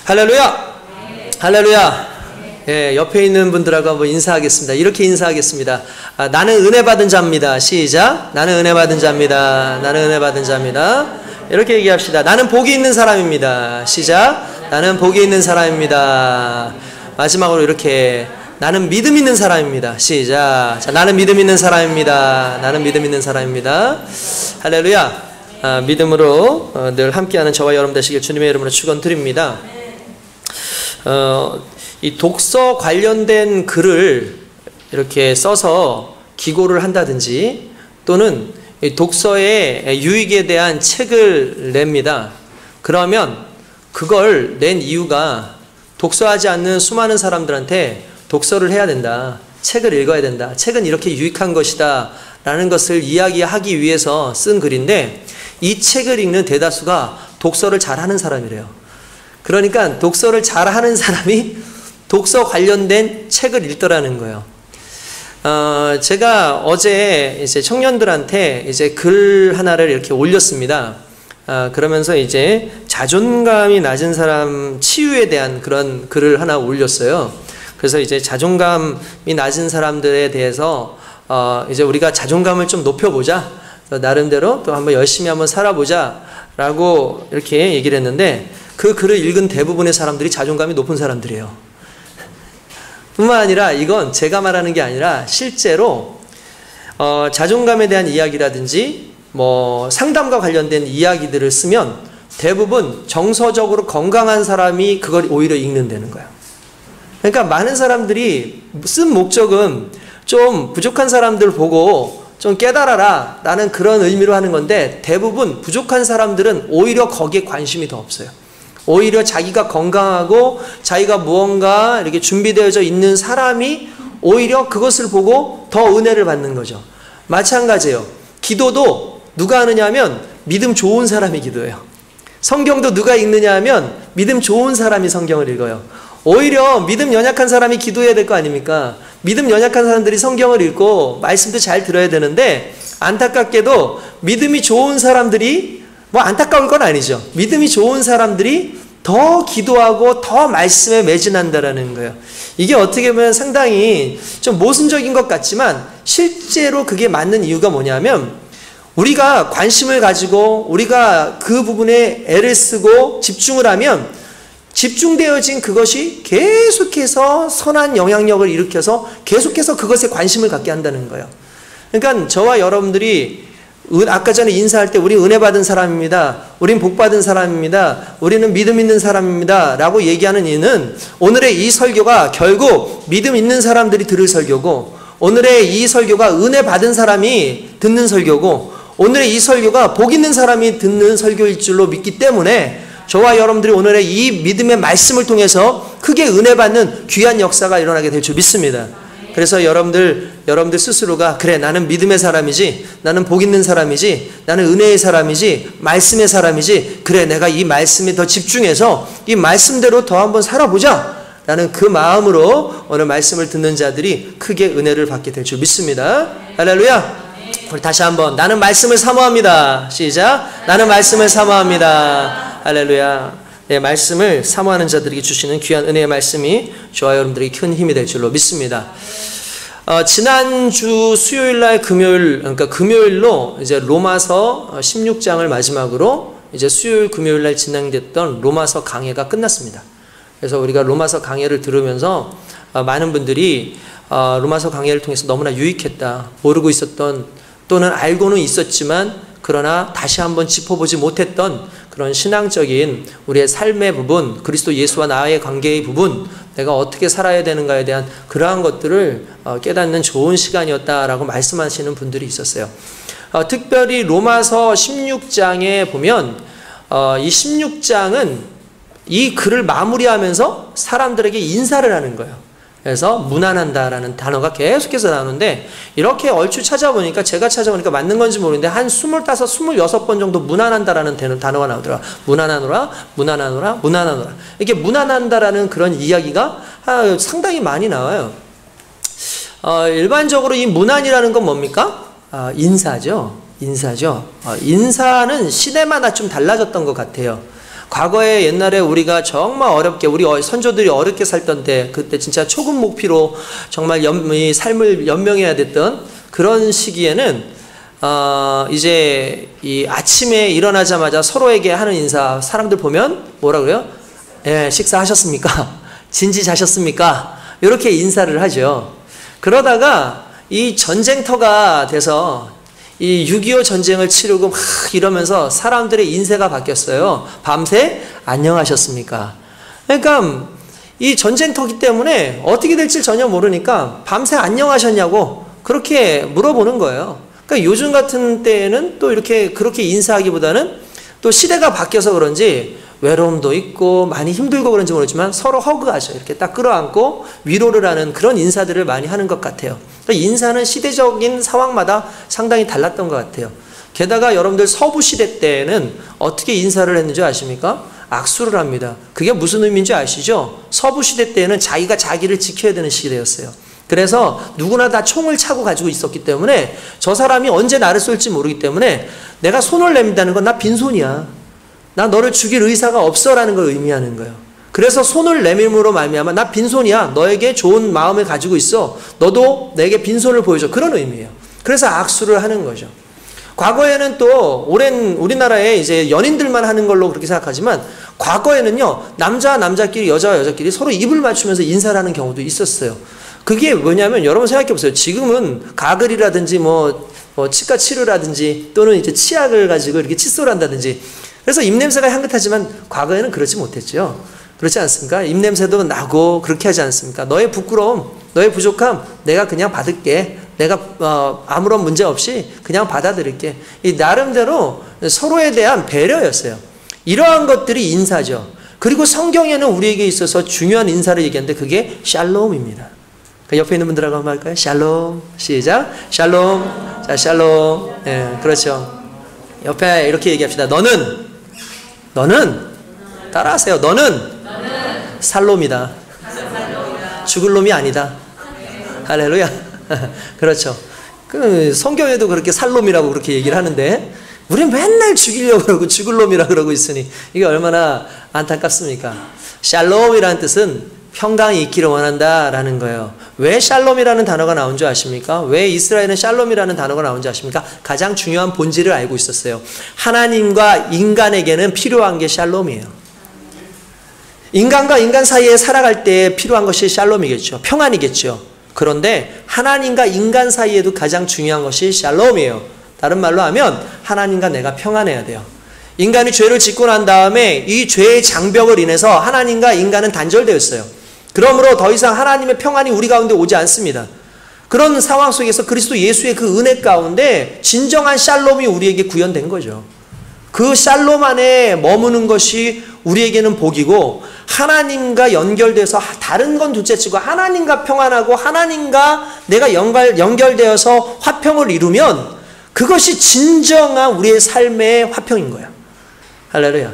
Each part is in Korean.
할렐루야! 할렐루야! 예, 옆에 있는 분들하고 한번 인사하겠습니다. 이렇게 인사하겠습니다. 나는 은혜 받은 자입니다. 시작. 나는 은혜 받은 자입니다. 나는 은혜 받은 자입니다. 이렇게 얘기합시다. 나는 복이 있는 사람입니다. 시작. 나는 복이 있는 사람입니다. 마지막으로 이렇게 나는 믿음 있는 사람입니다. 시작. 자, 나는 믿음 있는 사람입니다. 나는 믿음 있는 사람입니다. 할렐루야. 믿음으로 늘 함께하는 저와 여러분 되시길 주님의 이름으로 축원드립니다. 이 독서 관련된 글을 이렇게 써서 기고를 한다든지 또는 이 독서의 유익에 대한 책을 냅니다. 그러면 그걸 낸 이유가 독서하지 않는 수많은 사람들한테 독서를 해야 된다. 책을 읽어야 된다. 책은 이렇게 유익한 것이다. 라는 것을 이야기하기 위해서 쓴 글인데 이 책을 읽는 대다수가 독서를 잘하는 사람이래요. 그러니까 독서를 잘하는 사람이 독서 관련된 책을 읽더라는 거예요. 제가 어제 이제 청년들한테 이제 글 하나를 이렇게 올렸습니다. 그러면서 이제 자존감이 낮은 사람 치유에 대한 그런 글을 하나 올렸어요. 그래서 이제 자존감이 낮은 사람들에 대해서 이제 우리가 자존감을 좀 높여보자. 나름대로 또 한번 열심히 한번 살아보자. 라고 이렇게 얘기를 했는데 그 글을 읽은 대부분의 사람들이 자존감이 높은 사람들이에요. 뿐만 아니라 이건 제가 말하는 게 아니라 실제로 자존감에 대한 이야기라든지 뭐 상담과 관련된 이야기들을 쓰면 대부분 정서적으로 건강한 사람이 그걸 오히려 읽는다는 거예요. 그러니까 많은 사람들이 쓴 목적은 좀 부족한 사람들 보고 좀 깨달아라 라는 그런 의미로 하는 건데 대부분 부족한 사람들은 오히려 거기에 관심이 더 없어요. 오히려 자기가 건강하고 자기가 무언가 이렇게 준비되어져 있는 사람이 오히려 그것을 보고 더 은혜를 받는 거죠. 마찬가지예요. 기도도 누가 하느냐 하면 믿음 좋은 사람이 기도해요. 성경도 누가 읽느냐 하면 믿음 좋은 사람이 성경을 읽어요. 오히려 믿음 연약한 사람이 기도해야 될 거 아닙니까? 믿음 연약한 사람들이 성경을 읽고 말씀도 잘 들어야 되는데 안타깝게도 믿음이 좋은 사람들이 뭐 안타까울 건 아니죠. 믿음이 좋은 사람들이 더 기도하고 더 말씀에 매진한다라는 거예요. 이게 어떻게 보면 상당히 좀 모순적인 것 같지만 실제로 그게 맞는 이유가 뭐냐면 우리가 관심을 가지고 우리가 그 부분에 애를 쓰고 집중을 하면 집중되어진 그것이 계속해서 선한 영향력을 일으켜서 계속해서 그것에 관심을 갖게 한다는 거예요. 그러니까 저와 여러분들이 아까 전에 인사할 때 우리 은혜 받은 사람입니다. 우린 복 받은 사람입니다. 우리는 믿음 있는 사람입니다. 라고 얘기하는 이유는 오늘의 이 설교가 결국 믿음 있는 사람들이 들을 설교고 오늘의 이 설교가 은혜 받은 사람이 듣는 설교고 오늘의 이 설교가 복 있는 사람이 듣는 설교일 줄로 믿기 때문에 저와 여러분들이 오늘의 이 믿음의 말씀을 통해서 크게 은혜 받는 귀한 역사가 일어나게 될 줄 믿습니다. 그래서 여러분들 스스로가 그래 나는 믿음의 사람이지 나는 복 있는 사람이지 나는 은혜의 사람이지 말씀의 사람이지 그래 내가 이 말씀에 더 집중해서 이 말씀대로 더 한번 살아보자 라는 그 마음으로 오늘 말씀을 듣는 자들이 크게 은혜를 받게 될 줄 믿습니다. 할렐루야. 우리 다시 한번 나는 말씀을 사모합니다. 시작. 나는 말씀을 사모합니다. 할렐루야. 네, 말씀을 사모하는 자들에게 주시는 귀한 은혜의 말씀이 저와 여러분들에게 큰 힘이 될 줄로 믿습니다. 지난주 수요일날 그러니까 금요일로 이제 로마서 16장을 마지막으로 이제 수요일 금요일날 진행됐던 로마서 강해가 끝났습니다. 그래서 우리가 로마서 강해를 들으면서 많은 분들이 로마서 강해를 통해서 너무나 유익했다. 모르고 있었던 또는 알고는 있었지만 그러나 다시 한번 짚어보지 못했던 그런 신앙적인 우리의 삶의 부분, 그리스도 예수와 나의 관계의 부분, 내가 어떻게 살아야 되는가에 대한 그러한 것들을 깨닫는 좋은 시간이었다라고 말씀하시는 분들이 있었어요. 특별히 로마서 16장에 보면 이 16장은 이 글을 마무리하면서 사람들에게 인사를 하는 거예요. 그래서 무난한다라는 단어가 계속해서 나오는데 이렇게 얼추 찾아보니까 제가 찾아보니까 맞는 건지 모르는데 한 25, 26번 정도 무난한다라는 단어가 나오더라. 무난하노라, 무난하노라, 무난하노라. 이렇게 무난한다라는 그런 이야기가 상당히 많이 나와요. 일반적으로 이 무난이라는 건 뭡니까? 인사죠. 인사죠. 인사는 시대마다 좀 달라졌던 것 같아요. 과거에 옛날에 우리가 정말 어렵게 우리 선조들이 어렵게 살던 때 그때 진짜 초급 목피로 정말 이 삶을 연명해야 됐던 그런 시기에는 이제 이 아침에 일어나자마자 서로에게 하는 인사 사람들 보면 뭐라 그래요? 예, 식사하셨습니까? 진지 자셨습니까? 이렇게 인사를 하죠. 그러다가 이 전쟁터가 돼서 이 6.25 전쟁을 치르고 막 이러면서 사람들의 인세가 바뀌었어요. 밤새 안녕하셨습니까? 그러니까 이 전쟁터기 때문에 어떻게 될지 전혀 모르니까 밤새 안녕하셨냐고 그렇게 물어보는 거예요. 그러니까 요즘 같은 때에는 또 이렇게 그렇게 인사하기보다는 또 시대가 바뀌어서 그런지 외로움도 있고 많이 힘들고 그런지 모르지만 서로 허그하죠. 이렇게 딱 끌어안고 위로를 하는 그런 인사들을 많이 하는 것 같아요. 그러니까 인사는 시대적인 상황마다 상당히 달랐던 것 같아요. 게다가 여러분들 서부 시대 때는 어떻게 인사를 했는지 아십니까? 악수를 합니다. 그게 무슨 의미인지 아시죠? 서부 시대 때는 자기가 자기를 지켜야 되는 시대였어요. 그래서 누구나 다 총을 차고 가지고 있었기 때문에 저 사람이 언제 나를 쏠지 모르기 때문에 내가 손을 내민다는 건 나 빈손이야. 나 너를 죽일 의사가 없어라는 걸 의미하는 거예요. 그래서 손을 내밀므로 말미암아 나 빈손이야. 너에게 좋은 마음을 가지고 있어. 너도 내게 빈손을 보여줘. 그런 의미예요. 그래서 악수를 하는 거죠. 과거에는 또 오랜 우리나라에 이제 연인들만 하는 걸로 그렇게 생각하지만 과거에는요 남자와 남자끼리 여자와 여자끼리 서로 입을 맞추면서 인사를 하는 경우도 있었어요. 그게 뭐냐면 여러분 생각해 보세요. 지금은 가글이라든지 뭐 치과 치료라든지 또는 이제 치약을 가지고 이렇게 칫솔 한다든지 그래서 입냄새가 향긋하지만 과거에는 그렇지 못했죠. 그렇지 않습니까? 입냄새도 나고 그렇게 하지 않습니까? 너의 부끄러움, 너의 부족함 내가 그냥 받을게. 내가 아무런 문제 없이 그냥 받아들일게. 이 나름대로 서로에 대한 배려였어요. 이러한 것들이 인사죠. 그리고 성경에는 우리에게 있어서 중요한 인사를 얘기하는데 그게 샬롬입니다. 옆에 있는 분들하고 한번 할까요? 샬롬. 시작. 샬롬. 자, 샬롬. 네, 그렇죠. 옆에 이렇게 얘기합시다. 너는 따라하세요. 너는 살롬이다. 죽을 놈이 아니다. 할렐루야. 그렇죠. 그 성경에도 그렇게 살롬이라고 그렇게 얘기를 하는데 우리는 맨날 죽이려고 그러고 죽을 놈이라 그러고 있으니 이게 얼마나 안타깝습니까? 샬롬이라는 뜻은 평강이 있기를 원한다라는 거예요. 왜 샬롬이라는 단어가 나온 줄 아십니까? 왜 이스라엘은 샬롬이라는 단어가 나온 줄 아십니까? 가장 중요한 본질을 알고 있었어요. 하나님과 인간에게는 필요한 게 샬롬이에요. 인간과 인간 사이에 살아갈 때 필요한 것이 샬롬이겠죠. 평안이겠죠. 그런데 하나님과 인간 사이에도 가장 중요한 것이 샬롬이에요. 다른 말로 하면 하나님과 내가 평안해야 돼요. 인간이 죄를 짓고 난 다음에 이 죄의 장벽을 인해서 하나님과 인간은 단절되었어요. 그러므로 더 이상 하나님의 평안이 우리 가운데 오지 않습니다. 그런 상황 속에서 그리스도 예수의 그 은혜 가운데 진정한 샬롬이 우리에게 구현된 거죠. 그 샬롬 안에 머무는 것이 우리에게는 복이고 하나님과 연결돼서 다른 건 둘째치고 하나님과 평안하고 하나님과 내가 연결되어서 화평을 이루면 그것이 진정한 우리의 삶의 화평인 거예요. 할렐루야.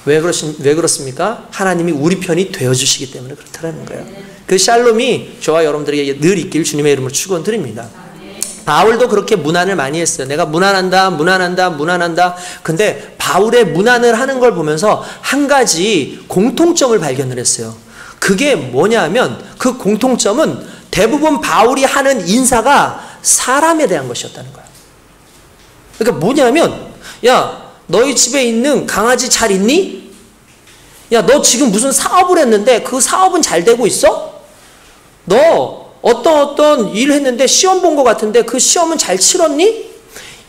왜 그렇습니까? 하나님이 우리 편이 되어주시기 때문에 그렇다는 거예요. 그 샬롬이 저와 여러분들에게 늘 있길 주님의 이름으로 축원드립니다. 바울도 그렇게 문안을 많이 했어요. 내가 문안한다. 근데 바울의 문안을 하는 걸 보면서 한 가지 공통점을 발견을 했어요. 그게 뭐냐면 그 공통점은 대부분 바울이 하는 인사가 사람에 대한 것이었다는 거예요. 그러니까 뭐냐면 야 너희 집에 있는 강아지 잘 있니? 야, 너 지금 무슨 사업을 했는데 그 사업은 잘 되고 있어? 너 어떤 일 했는데 시험 본 것 같은데 그 시험은 잘 치렀니?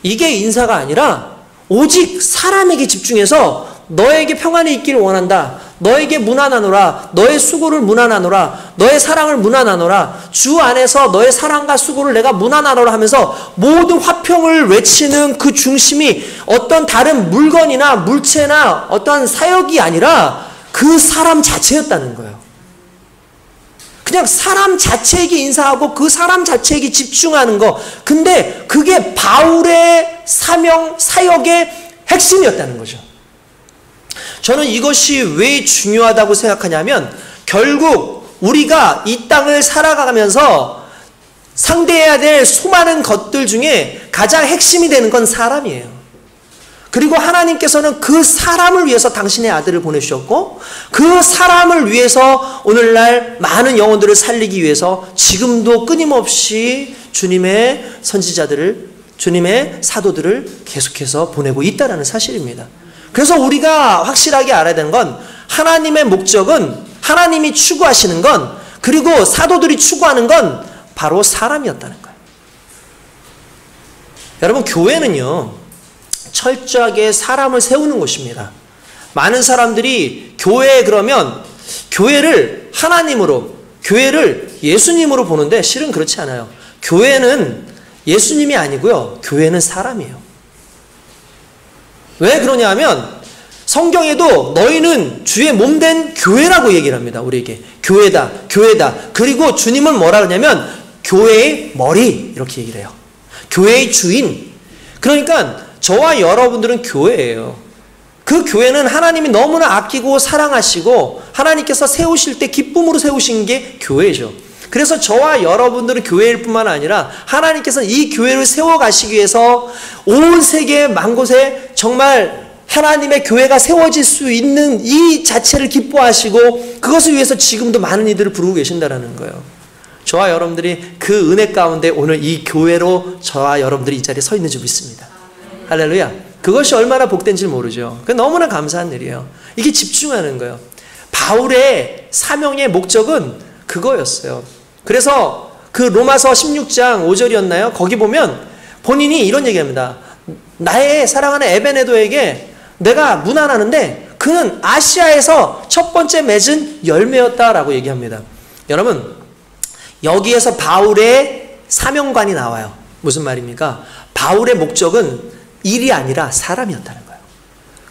이게 인사가 아니라 오직 사람에게 집중해서 너에게 평안이 있기를 원한다. 너에게 문안하노라. 너의 수고를 문안하노라. 너의 사랑을 문안하노라. 주 안에서 너의 사랑과 수고를 내가 문안하노라 하면서 모든 화평을 외치는 그 중심이 어떤 다른 물건이나 물체나 어떤 사역이 아니라 그 사람 자체였다는 거예요. 그냥 사람 자체에게 인사하고 그 사람 자체에게 집중하는 거. 근데 그게 바울의 사명, 사역의 핵심이었다는 거죠. 저는 이것이 왜 중요하다고 생각하냐면 결국 우리가 이 땅을 살아가면서 상대해야 될 수많은 것들 중에 가장 핵심이 되는 건 사람이에요. 그리고 하나님께서는 그 사람을 위해서 당신의 아들을 보내주셨고 그 사람을 위해서 오늘날 많은 영혼들을 살리기 위해서 지금도 끊임없이 주님의 선지자들을, 주님의 사도들을 계속해서 보내고 있다는 사실입니다. 그래서 우리가 확실하게 알아야 되는 건 하나님의 목적은, 하나님이 추구하시는 건, 그리고 사도들이 추구하는 건 바로 사람이었다는 거예요. 여러분, 교회는요 철저하게 사람을 세우는 곳입니다. 많은 사람들이 교회 그러면 교회를 하나님으로, 교회를 예수님으로 보는데 실은 그렇지 않아요. 교회는 예수님이 아니고요, 교회는 사람이에요. 왜 그러냐 하면 성경에도 너희는 주의 몸된 교회라고 얘기를 합니다. 우리에게 교회다, 교회다. 그리고 주님은 뭐라 그러냐면 교회의 머리, 이렇게 얘기를 해요. 교회의 주인. 그러니까 저와 여러분들은 교회예요. 그 교회는 하나님이 너무나 아끼고 사랑하시고 하나님께서 세우실 때 기쁨으로 세우신 게 교회죠. 그래서 저와 여러분들은 교회일 뿐만 아니라 하나님께서 이 교회를 세워가시기 위해서 온 세계 만곳에 정말 하나님의 교회가 세워질 수 있는 이 자체를 기뻐하시고 그것을 위해서 지금도 많은 이들을 부르고 계신다는 거예요. 저와 여러분들이 그 은혜 가운데 오늘 이 교회로 저와 여러분들이 이 자리에 서 있는 줄 믿습니다. 할렐루야. 그것이 얼마나 복된지 모르죠. 너무나 감사한 일이에요. 이게 집중하는 거예요. 바울의 사명의 목적은 그거였어요. 그래서 그 로마서 16장 5절이었나요? 거기 보면 본인이 이런 얘기합니다. 나의 사랑하는 에베네도에게 내가 문안하는데 그는 아시아에서 첫 번째 맺은 열매였다라고 얘기합니다. 여러분, 여기에서 바울의 사명관이 나와요. 무슨 말입니까? 바울의 목적은 일이 아니라 사람이었다는 거예요.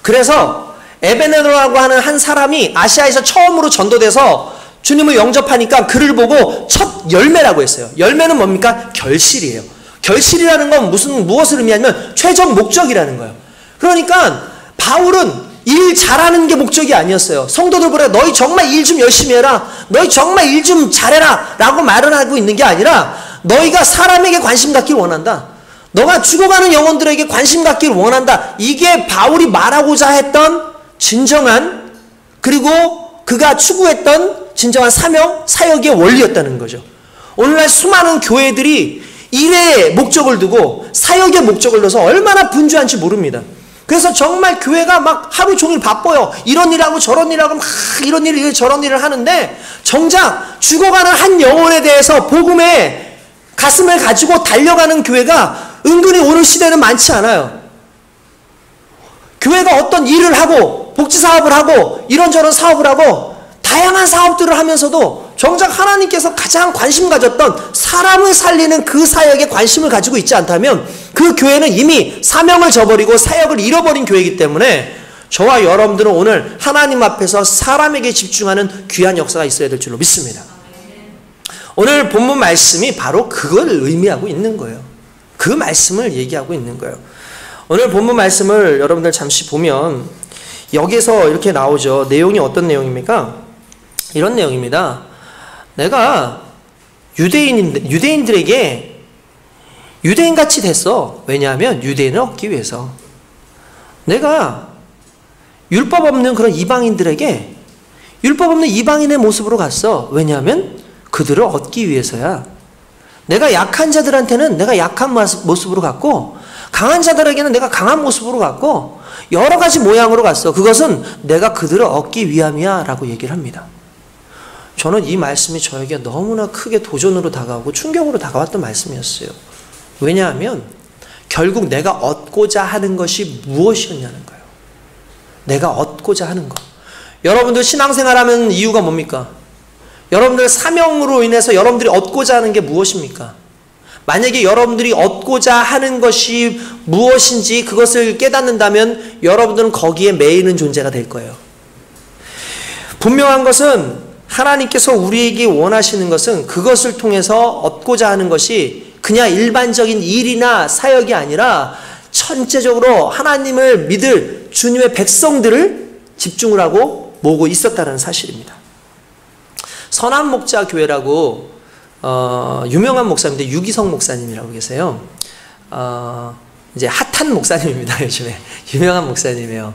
그래서 에베네도라고 하는 한 사람이 아시아에서 처음으로 전도돼서 주님을 영접하니까 그를 보고 첫 열매라고 했어요. 열매는 뭡니까? 결실이에요. 결실이라는 건 무엇을 의미하냐면 최종 목적이라는 거예요. 그러니까 바울은 일 잘하는 게 목적이 아니었어요. 성도들 보라, 너희 정말 일 좀 열심히 해라, 너희 정말 일 좀 잘해라 라고 말을 하고 있는 게 아니라 너희가 사람에게 관심 갖기를 원한다, 너가 죽어가는 영혼들에게 관심 갖기를 원한다. 이게 바울이 말하고자 했던 진정한, 그리고 그가 추구했던 진정한 사명, 사역의 원리였다는 거죠. 오늘날 수많은 교회들이 일의 목적을 두고 사역의 목적을 둬서 얼마나 분주한지 모릅니다. 그래서 정말 교회가 막 하루 종일 바빠요. 이런 일하고 저런 일하고 막 이런 일 저런 일을 하는데 정작 죽어가는 한 영혼에 대해서 복음의 가슴을 가지고 달려가는 교회가 은근히 오늘 시대는 많지 않아요. 교회가 어떤 일을 하고 복지사업을 하고 이런저런 사업을 하고 다양한 사업들을 하면서도 정작 하나님께서 가장 관심 가졌던 사람을 살리는 그 사역에 관심을 가지고 있지 않다면 그 교회는 이미 사명을 저버리고 사역을 잃어버린 교회이기 때문에 저와 여러분들은 오늘 하나님 앞에서 사람에게 집중하는 귀한 역사가 있어야 될 줄로 믿습니다. 오늘 본문 말씀이 바로 그걸 의미하고 있는 거예요. 그 말씀을 얘기하고 있는 거예요. 오늘 본문 말씀을 여러분들 잠시 보면 여기서 이렇게 나오죠. 내용이 어떤 내용입니까? 이런 내용입니다. 내가 유대인들에게 유대인같이 됐어. 왜냐하면 유대인을 얻기 위해서. 내가 율법 없는 그런 이방인들에게 율법 없는 이방인의 모습으로 갔어. 왜냐하면 그들을 얻기 위해서야. 내가 약한 자들한테는 내가 약한 모습으로 갔고 강한 자들에게는 내가 강한 모습으로 갔고 여러 가지 모양으로 갔어. 그것은 내가 그들을 얻기 위함이야 라고 얘기를 합니다. 저는 이 말씀이 저에게 너무나 크게 도전으로 다가오고 충격으로 다가왔던 말씀이었어요. 왜냐하면 결국 내가 얻고자 하는 것이 무엇이었냐는 거예요. 내가 얻고자 하는 것. 여러분들 신앙생활하는 이유가 뭡니까? 여러분들 사명으로 인해서 여러분들이 얻고자 하는 게 무엇입니까? 만약에 여러분들이 얻고자 하는 것이 무엇인지 그것을 깨닫는다면 여러분들은 거기에 매이는 존재가 될 거예요. 분명한 것은 하나님께서 우리에게 원하시는 것은 그것을 통해서 얻고자 하는 것이 그냥 일반적인 일이나 사역이 아니라 전체적으로 하나님을 믿을 주님의 백성들을 집중을 하고 모으고 있었다는 사실입니다. 선한목자교회라고 유명한 목사님인데 유기성 목사님이라고 계세요. 이제 핫한 목사님입니다. 요즘에 유명한 목사님이에요.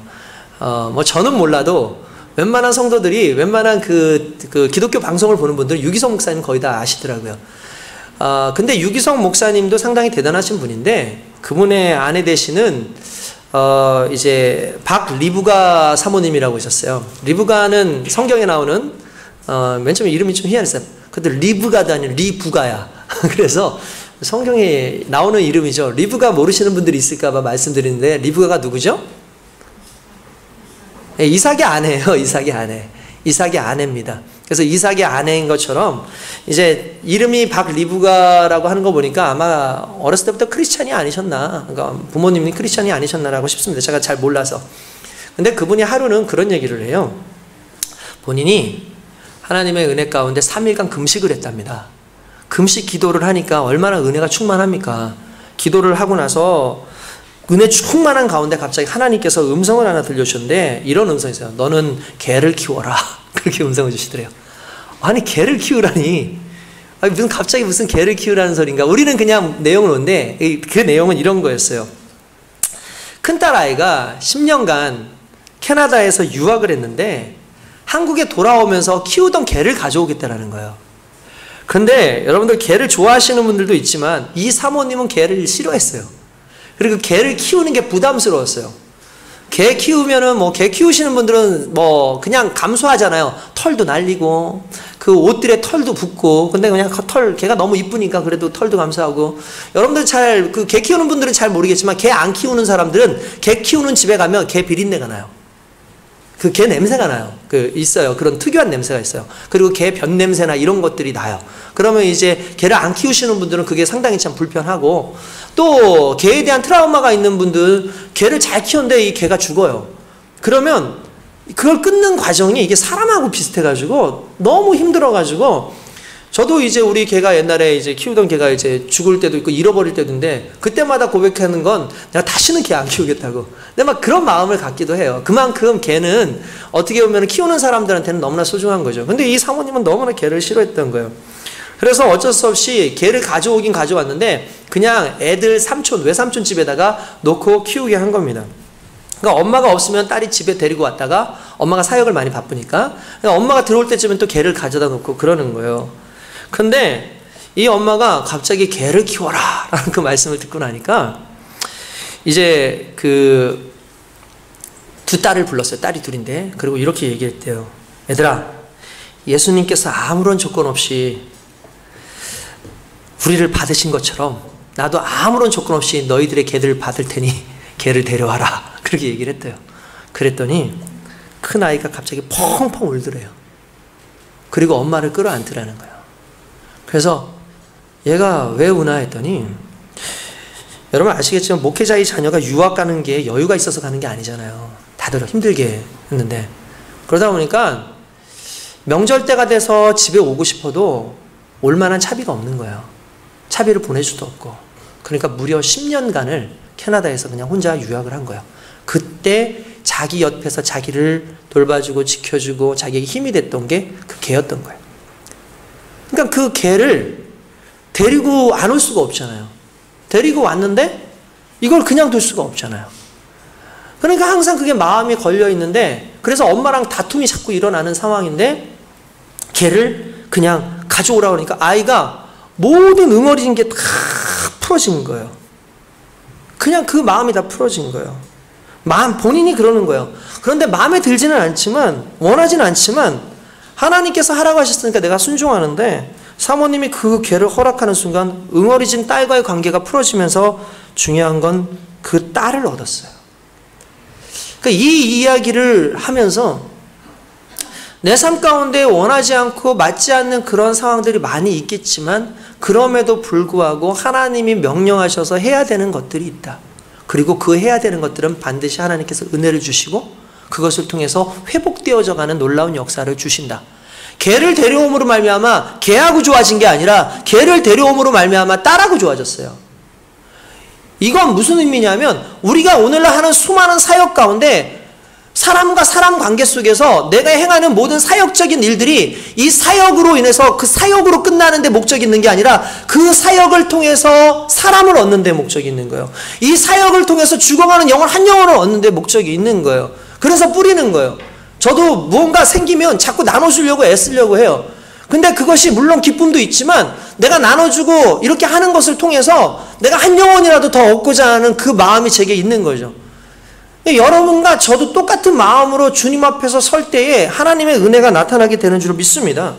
뭐 저는 몰라도 웬만한 성도들이 웬만한 그 기독교 방송을 보는 분들 유기성 목사님 거의 다 아시더라고요. 근데 유기성 목사님도 상당히 대단하신 분인데 그분의 아내 되시는 이제 박리브가 사모님이라고 있었어요. 리브가는 성경에 나오는 맨 처음에 이름이 좀 희한했어요. 근데 리브가도 아니라 리브가야. 그래서 성경에 나오는 이름이죠. 리브가 모르시는 분들이 있을까봐 말씀드리는데 리브가가 누구죠? 네, 이삭의 아내예요. 이삭의 아내. 이삭의 아내입니다. 그래서 이삭의 아내인 것처럼 이제 이름이 박리브가라고 하는 거 보니까 아마 어렸을 때부터 크리스찬이 아니셨나, 그러니까 부모님이 크리스찬이 아니셨나라고 싶습니다. 제가 잘 몰라서. 근데 그분이 하루는 그런 얘기를 해요. 본인이 하나님의 은혜 가운데 3일간 금식을 했답니다. 금식 기도를 하니까 얼마나 은혜가 충만합니까? 기도를 하고 나서 은혜 충만한 가운데 갑자기 하나님께서 음성을 하나 들려주셨는데 이런 음성이 있어요. 너는 개를 키워라. 그렇게 음성을 주시더래요. 아니 개를 키우라니, 아니 갑자기 무슨 개를 키우라는 소린가. 우리는 그냥 내용을 오는데 그 내용은 이런 거였어요. 큰딸아이가 10년간 캐나다에서 유학을 했는데 한국에 돌아오면서 키우던 개를 가져오겠다라는 거예요. 근데 여러분들 개를 좋아하시는 분들도 있지만 이 사모님은 개를 싫어했어요. 그리고 개를 키우는 게 부담스러웠어요. 개 키우면은 뭐 개 키우시는 분들은 뭐 그냥 감수하잖아요. 털도 날리고 그 옷들에 털도 붙고. 근데 그냥 개가 너무 이쁘니까 그래도 털도 감수하고. 여러분들 잘 그 개 키우는 분들은 잘 모르겠지만 개 안 키우는 사람들은 개 키우는 집에 가면 개 비린내가 나요. 그 개 냄새가 나요. 있어요. 그런 특유한 냄새가 있어요. 그리고 개 변 냄새나 이런 것들이 나요. 그러면 이제 개를 안 키우시는 분들은 그게 상당히 참 불편하고, 또 개에 대한 트라우마가 있는 분들, 개를 잘 키웠는데 이 개가 죽어요. 그러면 그걸 끊는 과정이 이게 사람하고 비슷해가지고 너무 힘들어가지고, 저도 이제 우리 개가 옛날에 이제 키우던 개가 이제 죽을 때도 있고 잃어버릴 때도 있는데 그때마다 고백하는 건 내가 다시는 개 안 키우겠다고. 근데 막 그런 마음을 갖기도 해요. 그만큼 개는 어떻게 보면 키우는 사람들한테는 너무나 소중한 거죠. 근데 이 사모님은 너무나 개를 싫어했던 거예요. 그래서 어쩔 수 없이 개를 가져오긴 가져왔는데 그냥 애들 삼촌, 외삼촌 집에다가 놓고 키우게 한 겁니다. 그러니까 엄마가 없으면 딸이 집에 데리고 왔다가 엄마가 사역을 많이 바쁘니까 그러니까 엄마가 들어올 때쯤엔 또 개를 가져다 놓고 그러는 거예요. 근데 이 엄마가 갑자기 개를 키워라 라는 그 말씀을 듣고 나니까 이제 그 두 딸을 불렀어요. 딸이 둘인데. 그리고 이렇게 얘기했대요. 얘들아, 예수님께서 아무런 조건 없이 우리를 받으신 것처럼 나도 아무런 조건 없이 너희들의 개들을 받을 테니 개를 데려와라. 그렇게 얘기를 했대요. 그랬더니 큰 아이가 갑자기 펑펑 울더래요. 그리고 엄마를 끌어안더라는 거예요. 그래서 얘가 왜 우나 했더니, 여러분 아시겠지만 목회자의 자녀가 유학 가는 게 여유가 있어서 가는 게 아니잖아요. 다들 힘들게 했는데, 그러다 보니까 명절 때가 돼서 집에 오고 싶어도 올 만한 차비가 없는 거예요. 차비를 보낼 수도 없고. 그러니까 무려 10년간을 캐나다에서 그냥 혼자 유학을 한 거예요. 그때 자기 옆에서 자기를 돌봐주고 지켜주고 자기에게 힘이 됐던 게 그 개였던 거예요. 그러니까 그 개를 데리고 안 올 수가 없잖아요. 데리고 왔는데 이걸 그냥 둘 수가 없잖아요. 그러니까 항상 그게 마음이 걸려 있는데, 그래서 엄마랑 다툼이 자꾸 일어나는 상황인데 개를 그냥 가져오라고 하니까 아이가 모든 응어리진 게 다 풀어진 거예요. 그냥 그 마음이 다 풀어진 거예요. 본인이 그러는 거예요. 그런데 마음에 들지는 않지만, 원하지는 않지만 하나님께서 하라고 하셨으니까 내가 순종하는데, 사모님이 그 개를 허락하는 순간 응어리진 딸과의 관계가 풀어지면서 중요한 건 그 딸을 얻었어요. 그러니까 이 이야기를 하면서 내 삶 가운데 원하지 않고 맞지 않는 그런 상황들이 많이 있겠지만 그럼에도 불구하고 하나님이 명령하셔서 해야 되는 것들이 있다. 그리고 그 해야 되는 것들은 반드시 하나님께서 은혜를 주시고 그것을 통해서 회복되어져 가는 놀라운 역사를 주신다. 개를 데려옴으로 말미암아 개하고 좋아진 게 아니라 개를 데려옴으로 말미암아 딸하고 좋아졌어요. 이건 무슨 의미냐면 우리가 오늘날 하는 수많은 사역 가운데 사람과 사람 관계 속에서 내가 행하는 모든 사역적인 일들이 이 사역으로 인해서 그 사역으로 끝나는 데 목적이 있는 게 아니라 그 사역을 통해서 사람을 얻는 데 목적이 있는 거예요. 이 사역을 통해서 죽어가는 영혼 한 영혼을 얻는 데 목적이 있는 거예요. 그래서 뿌리는 거예요. 저도 무언가 생기면 자꾸 나눠주려고 애쓰려고 해요. 근데 그것이 물론 기쁨도 있지만 내가 나눠주고 이렇게 하는 것을 통해서 내가 한 영혼이라도 더 얻고자 하는 그 마음이 제게 있는 거죠. 여러분과 저도 똑같은 마음으로 주님 앞에서 설 때에 하나님의 은혜가 나타나게 되는 줄 믿습니다.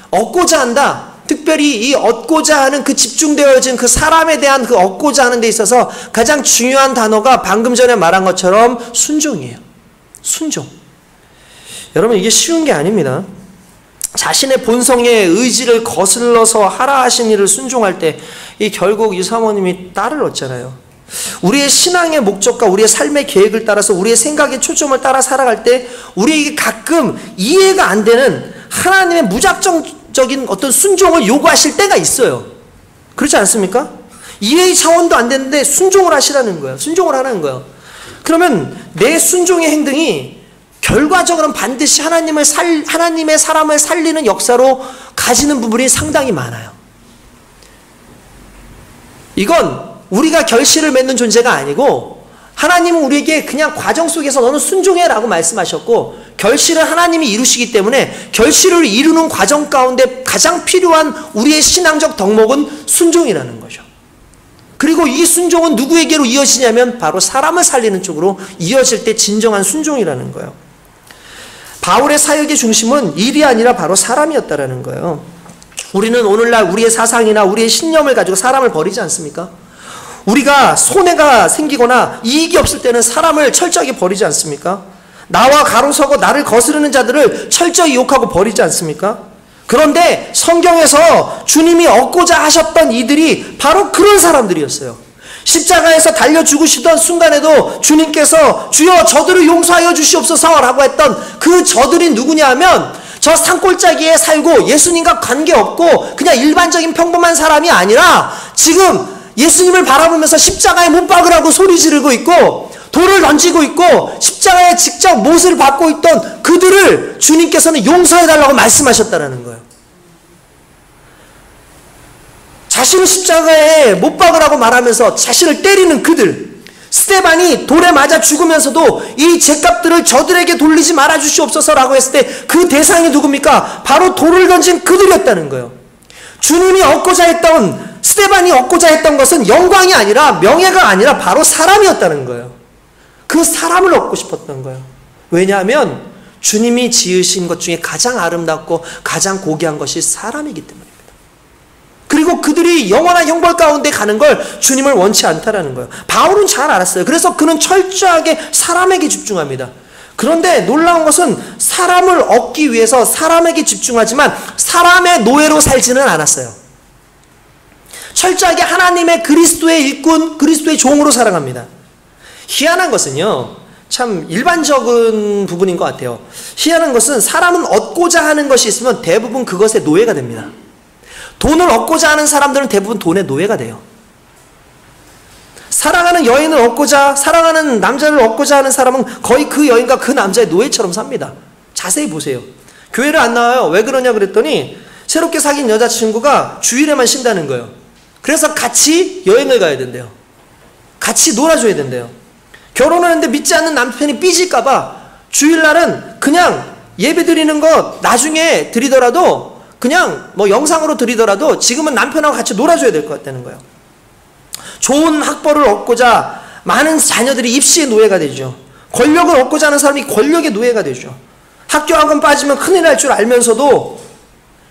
얻고자 한다. 특별히 이 얻고자 하는 그 집중되어진 그 사람에 대한 그 얻고자 하는 데 있어서 가장 중요한 단어가 방금 전에 말한 것처럼 순종이에요. 순종. 여러분, 이게 쉬운 게 아닙니다. 자신의 본성의 의지를 거슬러서 하라 하신 일을 순종할 때 이 결국 이 사모님이 딸을 얻잖아요. 우리의 신앙의 목적과 우리의 삶의 계획을 따라서 우리의 생각의 초점을 따라 살아갈 때 우리에게 가끔 이해가 안 되는 하나님의 무작정적인 어떤 순종을 요구하실 때가 있어요. 그렇지 않습니까? 이해의 차원도 안 되는데 순종을 하시라는 거예요. 순종을 하라는 거예요. 그러면 내 순종의 행동이 결과적으로는 반드시 하나님의 사람을 살리는 역사로 가지는 부분이 상당히 많아요. 이건 우리가 결실을 맺는 존재가 아니고 하나님은 우리에게 그냥 과정 속에서 너는 순종해 라고 말씀하셨고 결실은 하나님이 이루시기 때문에 결실을 이루는 과정 가운데 가장 필요한 우리의 신앙적 덕목은 순종이라는 거죠. 그리고 이 순종은 누구에게로 이어지냐면 바로 사람을 살리는 쪽으로 이어질 때 진정한 순종이라는 거예요. 바울의 사역의 중심은 일이 아니라 바로 사람이었다라는 거예요. 우리는 오늘날 우리의 사상이나 우리의 신념을 가지고 사람을 버리지 않습니까? 우리가 손해가 생기거나 이익이 없을 때는 사람을 철저하게 버리지 않습니까? 나와 가로서고 나를 거스르는 자들을 철저히 욕하고 버리지 않습니까? 그런데 성경에서 주님이 얻고자 하셨던 이들이 바로 그런 사람들이었어요. 십자가에서 달려 죽으시던 순간에도 주님께서 주여 저들을 용서하여 주시옵소서 라고 했던 그 저들이 누구냐 하면 저 산골짜기에 살고 예수님과 관계없고 그냥 일반적인 평범한 사람이 아니라 지금 예수님을 바라보면서 십자가에 못 박으라고 소리 지르고 있고 돌을 던지고 있고 십자가에 직접 못을 받고 있던 그들을 주님께서는 용서해달라고 말씀하셨다는 거예요. 자신을 십자가에 못 박으라고 말하면서 자신을 때리는 그들, 스데반이 돌에 맞아 죽으면서도 이 죄값들을 저들에게 돌리지 말아 주시옵소서라고 했을 때 그 대상이 누굽니까? 바로 돌을 던진 그들이었다는 거예요. 주님이 얻고자 했던, 스데반이 얻고자 했던 것은 영광이 아니라 명예가 아니라 바로 사람이었다는 거예요. 그 사람을 얻고 싶었던 거예요. 왜냐하면 주님이 지으신 것 중에 가장 아름답고 가장 고귀한 것이 사람이기 때문입니다. 그리고 그들이 영원한 형벌 가운데 가는 걸 주님을 원치 않다라는 거예요. 바울은 잘 알았어요. 그래서 그는 철저하게 사람에게 집중합니다. 그런데 놀라운 것은 사람을 얻기 위해서 사람에게 집중하지만 사람의 노예로 살지는 않았어요. 철저하게 하나님의 그리스도의 일꾼, 그리스도의 종으로 살아갑니다. 희한한 것은요, 참 일반적인 부분인 것 같아요. 희한한 것은 사람은 얻고자 하는 것이 있으면 대부분 그것의 노예가 됩니다. 돈을 얻고자 하는 사람들은 대부분 돈의 노예가 돼요. 사랑하는 여인을 얻고자, 사랑하는 남자를 얻고자 하는 사람은 거의 그 여인과 그 남자의 노예처럼 삽니다. 자세히 보세요. 교회를 안 나와요. 왜 그러냐 그랬더니 새롭게 사귄 여자친구가 주일에만 쉰다는 거예요. 그래서 같이 여행을 가야 된대요. 같이 놀아줘야 된대요. 결혼을 했는데 믿지 않는 남편이 삐질까봐 주일날은 그냥 예배 드리는 거 나중에 드리더라도 그냥 뭐 영상으로 드리더라도 지금은 남편하고 같이 놀아줘야 될 것 같다는 거예요. 좋은 학벌을 얻고자 많은 자녀들이 입시의 노예가 되죠. 권력을 얻고자 하는 사람이 권력의 노예가 되죠. 학교 학원 빠지면 큰일 날 줄 알면서도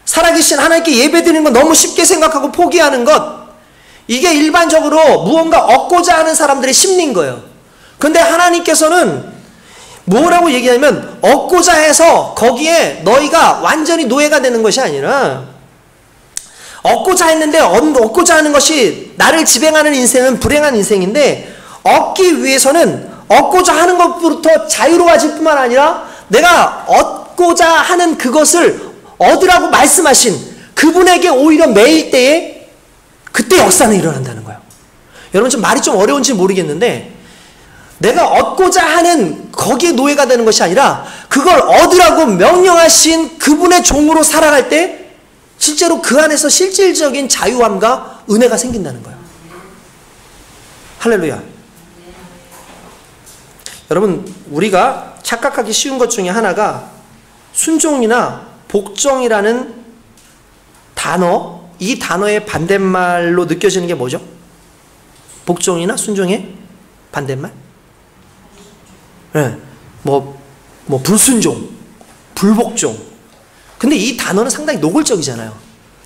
살아계신 하나님께 예배드리는 건 너무 쉽게 생각하고 포기하는 것, 이게 일반적으로 무언가 얻고자 하는 사람들의 심리인 거예요. 근데 하나님께서는 뭐라고 얘기하냐면 얻고자 해서 거기에 너희가 완전히 노예가 되는 것이 아니라 얻고자 했는데 얻고자 하는 것이 나를 지배하는 인생은 불행한 인생인데 얻기 위해서는 얻고자 하는 것부터 자유로워질 뿐만 아니라 내가 얻고자 하는 그것을 얻으라고 말씀하신 그분에게 오히려 매일 때에 그때 역사는 일어난다는 거예요. 여러분 좀 말이 좀 어려운지 모르겠는데 내가 얻고자 하는 거기에 노예가 되는 것이 아니라 그걸 얻으라고 명령하신 그분의 종으로 살아갈 때 실제로 그 안에서 실질적인 자유함과 은혜가 생긴다는 거예요. 할렐루야. 여러분, 우리가 착각하기 쉬운 것 중에 하나가 순종이나 복종이라는 단어, 이 단어의 반대말로 느껴지는 게 뭐죠? 복종이나 순종의 반대말? 네, 불순종, 불복종. 근데 이 단어는 상당히 노골적이잖아요.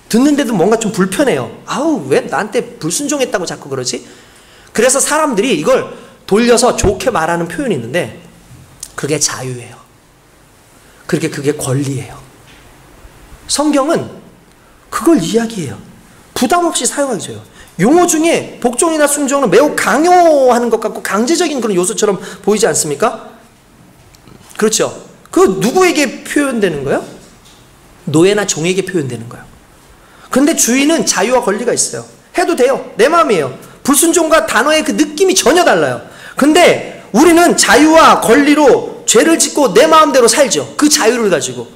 듣는데도 뭔가 좀 불편해요. 아우, 왜 나한테 불순종했다고 자꾸 그러지? 그래서 사람들이 이걸 돌려서 좋게 말하는 표현이 있는데 그게 자유예요. 그게 권리예요. 성경은 그걸 이야기해요. 부담 없이 사용하게 줘요. 용어 중에 복종이나 순종은 매우 강요하는 것 같고 강제적인 그런 요소처럼 보이지 않습니까? 그렇죠. 그 누구에게 표현되는 거예요? 노예나 종에게 표현되는 거예요. 그런데 주인은 자유와 권리가 있어요. 해도 돼요. 내 마음이에요. 불순종과 단어의 그 느낌이 전혀 달라요. 근데 우리는 자유와 권리로 죄를 짓고 내 마음대로 살죠. 그 자유를 가지고.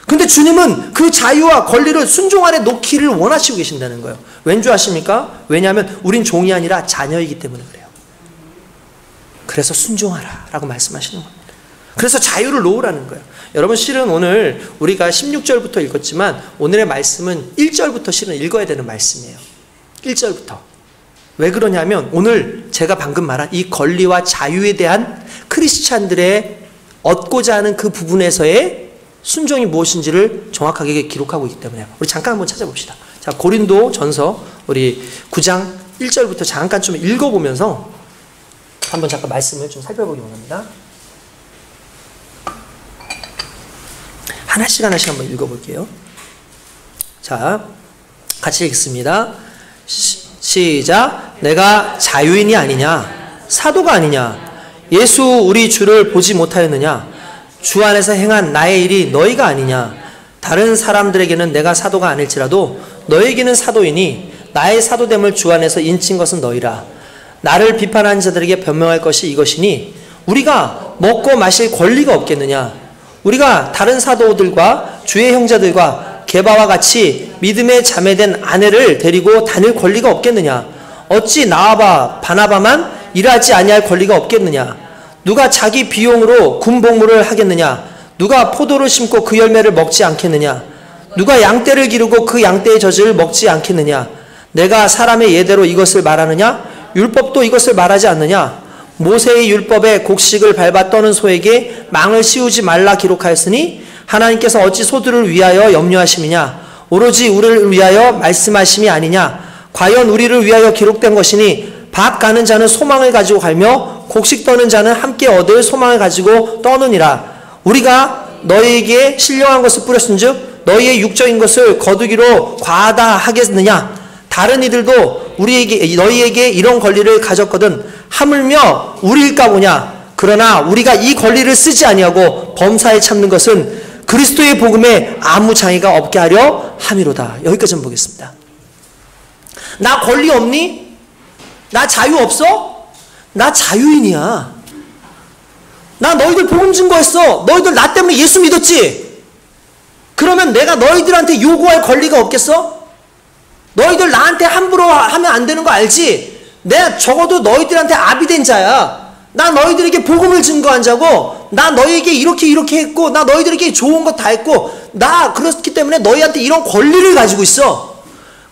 근데 주님은 그 자유와 권리를 순종 안에 놓기를 원하시고 계신다는 거예요. 왠 줄 아십니까? 왜냐하면 우린 종이 아니라 자녀이기 때문에 그래요. 그래서 순종하라 라고 말씀하시는 겁니다. 그래서 자유를 놓으라는 거예요. 여러분, 실은 오늘 우리가 16절부터 읽었지만 오늘의 말씀은 1절부터 실은 읽어야 되는 말씀이에요. 1절부터. 왜 그러냐면 오늘 제가 방금 말한 이 권리와 자유에 대한 크리스찬들의 얻고자 하는 그 부분에서의 순종이 무엇인지를 정확하게 기록하고 있기 때문에 우리 잠깐 한번 찾아봅시다. 자, 고린도 전서 우리 9장 1절부터 잠깐 좀 읽어보면서 한번 잠깐 말씀을 좀 살펴보기 원합니다. 하나씩 한번 읽어볼게요. 자, 같이 읽습니다. 시작. 내가 자유인이 아니냐? 사도가 아니냐? 예수 우리 주를 보지 못하였느냐? 주 안에서 행한 나의 일이 너희가 아니냐? 다른 사람들에게는 내가 사도가 아닐지라도 너에게는 사도이니 나의 사도됨을 주 안에서 인친 것은 너희라. 나를 비판하는 자들에게 변명할 것이 이것이니 우리가 먹고 마실 권리가 없겠느냐? 우리가 다른 사도들과 주의 형제들과 게바와 같이 믿음에 자매된 아내를 데리고 다닐 권리가 없겠느냐? 어찌 나와 바나바만 일하지 아니할 권리가 없겠느냐? 누가 자기 비용으로 군복무를 하겠느냐? 누가 포도를 심고 그 열매를 먹지 않겠느냐? 누가 양떼를 기르고 그 양떼의 젖을 먹지 않겠느냐? 내가 사람의 예대로 이것을 말하느냐? 율법도 이것을 말하지 않느냐? 모세의 율법에 곡식을 밟아 떠는 소에게 망을 씌우지 말라 기록하였으니 하나님께서 어찌 소들을 위하여 염려하심이냐? 오로지 우리를 위하여 말씀하심이 아니냐? 과연 우리를 위하여 기록된 것이니 밭 가는 자는 소망을 가지고 갈며 곡식 떠는 자는 함께 얻을 소망을 가지고 떠느니라. 우리가 너희에게 신령한 것을 뿌렸은즉 너희의 육적인 것을 거두기로 과하다 하겠느냐? 다른 이들도 너희에게 이런 권리를 가졌거든 하물며 우리일까 보냐? 그러나 우리가 이 권리를 쓰지 아니하고 범사에 참는 것은 그리스도의 복음에 아무 장애가 없게 하려 함이로다. 여기까지 한번 보겠습니다. 나 권리 없니? 나 자유 없어? 나 자유인이야. 나 너희들 복음 증거했어. 너희들 나 때문에 예수 믿었지? 그러면 내가 너희들한테 요구할 권리가 없겠어? 너희들 나한테 함부로 하면 안 되는 거 알지? 내가 적어도 너희들한테 아비된 자야. 나 너희들에게 복음을 증거한 자고, 나 너희에게 이렇게 했고, 나 너희들에게 좋은 거 다 했고, 나 그렇기 때문에 너희한테 이런 권리를 가지고 있어.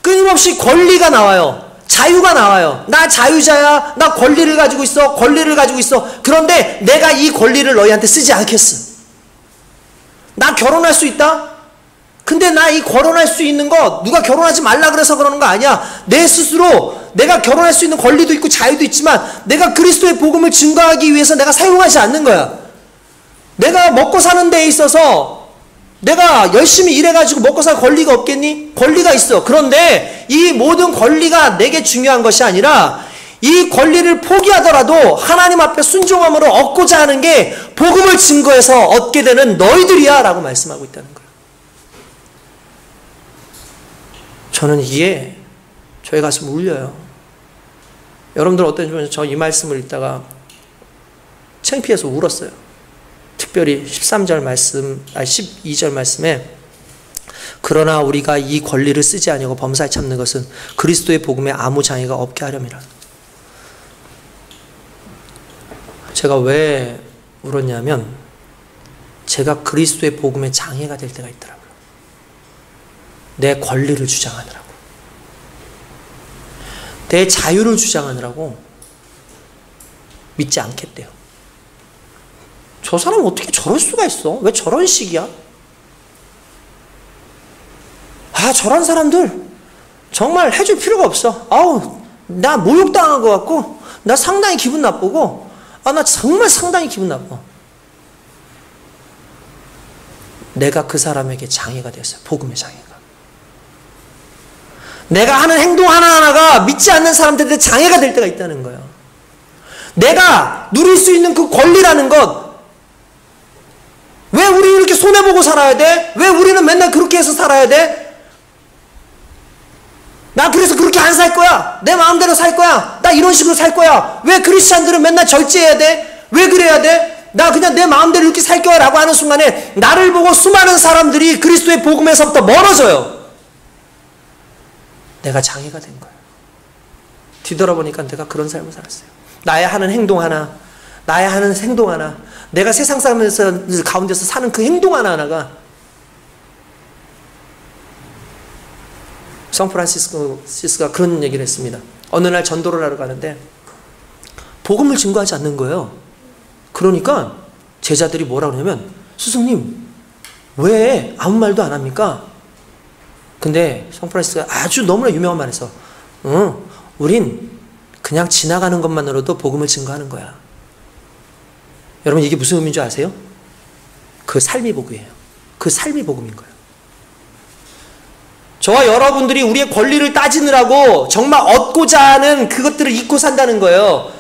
끊임없이 권리가 나와요. 자유가 나와요. 나 자유자야. 나 권리를 가지고 있어. 권리를 가지고 있어. 그런데 내가 이 권리를 너희한테 쓰지 않겠어. 나 결혼할 수 있다? 근데 나 이 결혼할 수 있는 거 누가 결혼하지 말라 그래서 그러는 거 아니야. 내 스스로 내가 결혼할 수 있는 권리도 있고 자유도 있지만 내가 그리스도의 복음을 증거하기 위해서 내가 사용하지 않는 거야. 내가 먹고 사는 데에 있어서 내가 열심히 일해가지고 먹고 살 권리가 없겠니? 권리가 있어. 그런데 이 모든 권리가 내게 중요한 것이 아니라 이 권리를 포기하더라도 하나님 앞에 순종함으로 얻고자 하는 게 복음을 증거해서 얻게 되는 너희들이야 라고 말씀하고 있다는 거예요. 저는 이게 저희 가슴 울려요. 여러분들 어떤지 저 이 말씀을 읽다가 창피해서 울었어요. 특별히 13절 말씀, 12절 말씀에 그러나 우리가 이 권리를 쓰지 아니하고 범사에 참는 것은 그리스도의 복음에 아무 장애가 없게 하렴이라. 제가 왜 울었냐면 제가 그리스도의 복음에 장애가 될 때가 있더라고요. 내 권리를 주장하느라고, 내 자유를 주장하느라고 믿지 않겠대요. 저 사람 어떻게 저럴 수가 있어? 왜 저런 식이야? 아, 저런 사람들 정말 해줄 필요가 없어. 아우, 나 모욕당한 것 같고, 나 상당히 기분 나쁘고, 아, 나 정말 상당히 기분 나빠. 내가 그 사람에게 장애가 되었어요. 복음의 장애가. 내가 하는 행동 하나하나가 믿지 않는 사람들한테 장애가 될 때가 있다는 거예요. 내가 누릴 수 있는 그 권리라는 것, 왜 우리 이렇게 손해보고 살아야 돼? 왜 우리는 맨날 그렇게 해서 살아야 돼? 나 그래서 그렇게 안 살 거야. 내 마음대로 살 거야. 나 이런 식으로 살 거야. 왜 크리스찬들은 맨날 절제해야 돼? 왜 그래야 돼? 나 그냥 내 마음대로 이렇게 살 거야 라고 하는 순간에 나를 보고 수많은 사람들이 그리스도의 복음에서부터 멀어져요. 내가 장애가 된 거예요. 뒤돌아보니까 내가 그런 삶을 살았어요. 나의 하는 행동 하나, 나의 하는 행동 하나, 내가 세상 사람들 가운데서 사는 그 행동 하나하나가 성 프란시스가 그런 얘기를 했습니다. 어느 날 전도를 하러 가는데 복음을 증거하지 않는 거예요. 그러니까 제자들이 뭐라고 하냐면 스승님 왜 아무 말도 안 합니까? 근데 성 프란시스가 아주 너무나 유명한 말에서 우린 그냥 지나가는 것만으로도 복음을 증거하는 거야. 여러분 이게 무슨 의미인 줄 아세요? 그 삶이 복음이에요. 그 삶이 복음인 거예요. 저와 여러분들이 우리의 권리를 따지느라고 정말 얻고자 하는 그것들을 잊고 산다는 거예요.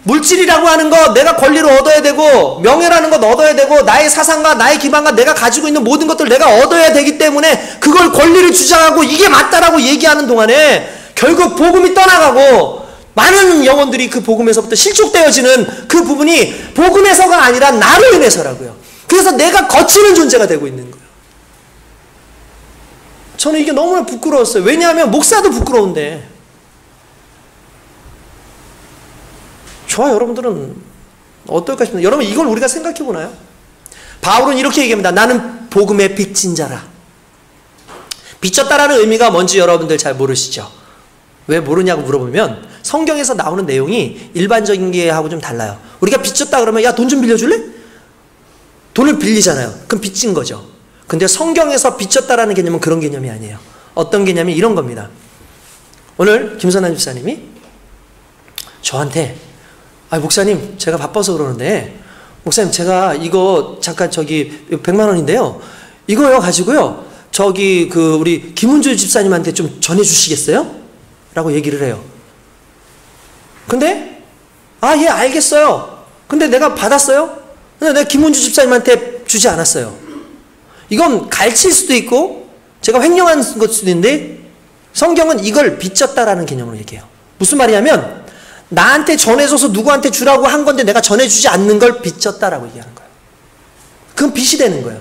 물질이라고 하는 것, 내가 권리를 얻어야 되고, 명예라는 것 얻어야 되고, 나의 사상과 나의 기반과 내가 가지고 있는 모든 것들을 내가 얻어야 되기 때문에 그걸 권리를 주장하고 이게 맞다라고 얘기하는 동안에 결국 복음이 떠나가고 많은 영혼들이 그 복음에서부터 실족되어지는 그 부분이 복음에서가 아니라 나로 인해서라고요. 그래서 내가 거치는 존재가 되고 있는 거예요. 저는 이게 너무나 부끄러웠어요. 왜냐하면 목사도 부끄러운데 저와 여러분들은 어떨까 싶습니다. 여러분 이걸 우리가 생각해 보나요? 바울은 이렇게 얘기합니다. 나는 복음의 빚진 자라. 빚졌다라는 의미가 뭔지 여러분들 잘 모르시죠? 왜 모르냐고 물어보면 성경에서 나오는 내용이 일반적인 게 하고 좀 달라요. 우리가 빚졌다 그러면 야, 돈 좀 빌려줄래? 돈을 빌리잖아요. 그럼 빚진 거죠. 근데 성경에서 빚졌다라는 개념은 그런 개념이 아니에요. 어떤 개념이 이런 겁니다. 오늘 김선한 집사님이 저한테 목사님 제가 바빠서 그러는데 목사님 제가 이거 잠깐 저기 100만 원인데요. 이거요 가지고요. 저기 그 우리 김은주 집사님한테 좀 전해주시겠어요? 라고 얘기를 해요. 근데 예 알겠어요. 근데 내가 받았어요? 근데 내가 김은주 집사님한테 주지 않았어요. 이건 갈칠 수도 있고 제가 횡령한 것 수도 있는데 성경은 이걸 빚졌다라는 개념으로 얘기해요. 무슨 말이냐면 나한테 전해줘서 누구한테 주라고 한 건데 내가 전해주지 않는 걸 빚졌다라고 얘기하는 거예요. 그건 빚이 되는 거예요.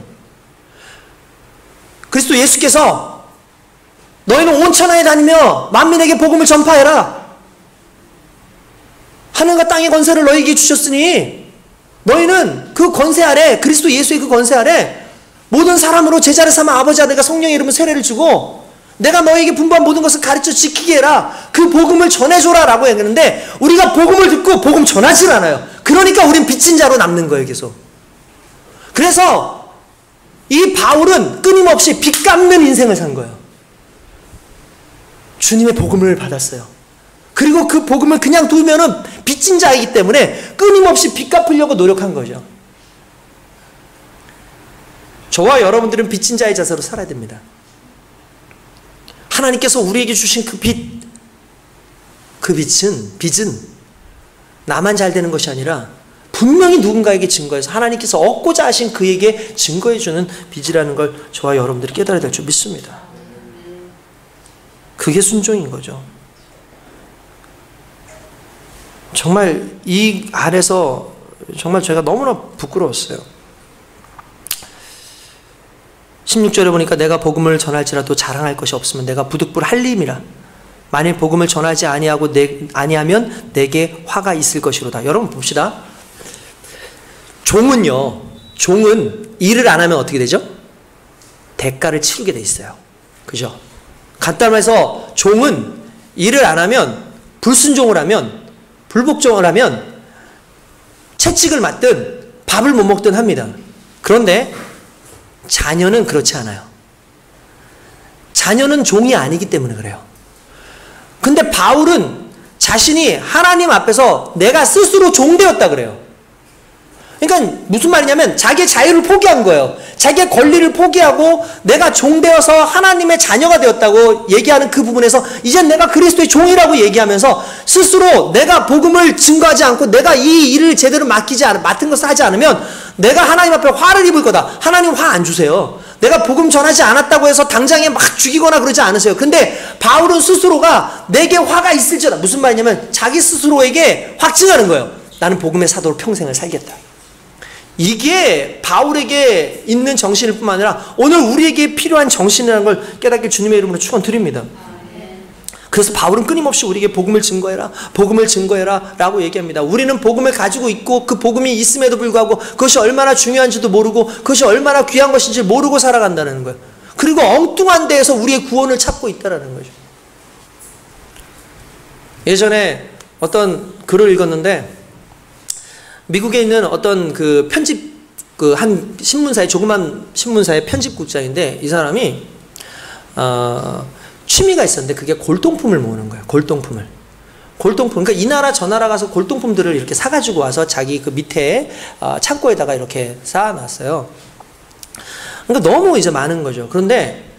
그리스도 예수께서 너희는 온 천하에 다니며 만민에게 복음을 전파해라. 하늘과 땅의 권세를 너희에게 주셨으니 너희는 그 권세 아래, 그리스도 예수의 그 권세 아래 모든 사람으로 제자를 삼아 아버지 아들과 성령의 이름으로 세례를 주고 내가 너희에게 분부한 모든 것을 가르쳐 지키게 해라. 그 복음을 전해줘라 라고 얘기하는데 우리가 복음을 듣고 복음 전하질 않아요. 그러니까 우린 빚진 자로 남는 거예요. 계속. 그래서 이 바울은 끊임없이 빚 갚는 인생을 산 거예요. 주님의 복음을 받았어요. 그리고 그 복음을 그냥 두면은 빚진 자이기 때문에 끊임없이 빚 갚으려고 노력한 거죠. 저와 여러분들은 빚진 자의 자세로 살아야 됩니다. 하나님께서 우리에게 주신 그 빚, 그 빚은 나만 잘 되는 것이 아니라 분명히 누군가에게 증거해서 하나님께서 얻고자 하신 그에게 증거해주는 빚이라는 걸 저와 여러분들이 깨달아야 될 줄 믿습니다. 그게 순종인 거죠. 정말 이 안에서 정말 제가 너무나 부끄러웠어요. 16절에 보니까 내가 복음을 전할지라도 자랑할 것이 없으면 내가 부득불 할림이라. 만일 복음을 전하지 아니하면 내게 화가 있을 것이로다. 여러분 봅시다. 종은 일을 안 하면 어떻게 되죠? 대가를 치르게 돼 있어요. 그죠? 간단히 말해서 종은 일을 안 하면, 불순종을 하면, 불복종을 하면 채찍을 맞든 밥을 못 먹든 합니다. 그런데 자녀는 그렇지 않아요. 자녀는 종이 아니기 때문에 그래요. 근데 바울은 자신이 하나님 앞에서 내가 스스로 종되었다 그래요. 그러니까 무슨 말이냐면 자기의 자유를 포기한 거예요. 자기의 권리를 포기하고 내가 종되어서 하나님의 자녀가 되었다고 얘기하는 그 부분에서 이젠 내가 그리스도의 종이라고 얘기하면서 스스로 내가 복음을 증거하지 않고 내가 이 일을 제대로 맡은 것을 하지 않으면 내가 하나님 앞에 화를 입을 거다. 하나님 화 안 주세요. 내가 복음 전하지 않았다고 해서 당장에 막 죽이거나 그러지 않으세요. 근데 바울은 스스로가 내게 화가 있을지어다. 무슨 말이냐면 자기 스스로에게 확증하는 거예요. 나는 복음의 사도로 평생을 살겠다. 이게 바울에게 있는 정신일 뿐만 아니라 오늘 우리에게 필요한 정신이라는 걸 깨닫게 주님의 이름으로 축원드립니다. 그래서 바울은 끊임없이 우리에게 복음을 증거해라 라고 얘기합니다. 우리는 복음을 가지고 있고 그 복음이 있음에도 불구하고 그것이 얼마나 중요한지도 모르고 그것이 얼마나 귀한 것인지 모르고 살아간다는 거예요. 그리고 엉뚱한 데에서 우리의 구원을 찾고 있다는 거죠. 예전에 어떤 글을 읽었는데 미국에 있는 어떤 그 한 신문사의 조그만 신문사의 편집국장인데 이 사람이 취미가 있었는데 그게 골동품을 모으는 거예요. 골동품. 그러니까 이 나라 저 나라 가서 골동품들을 이렇게 사가지고 와서 자기 그 밑에 창고에다가 이렇게 쌓아놨어요. 그러니까 너무 이제 많은 거죠. 그런데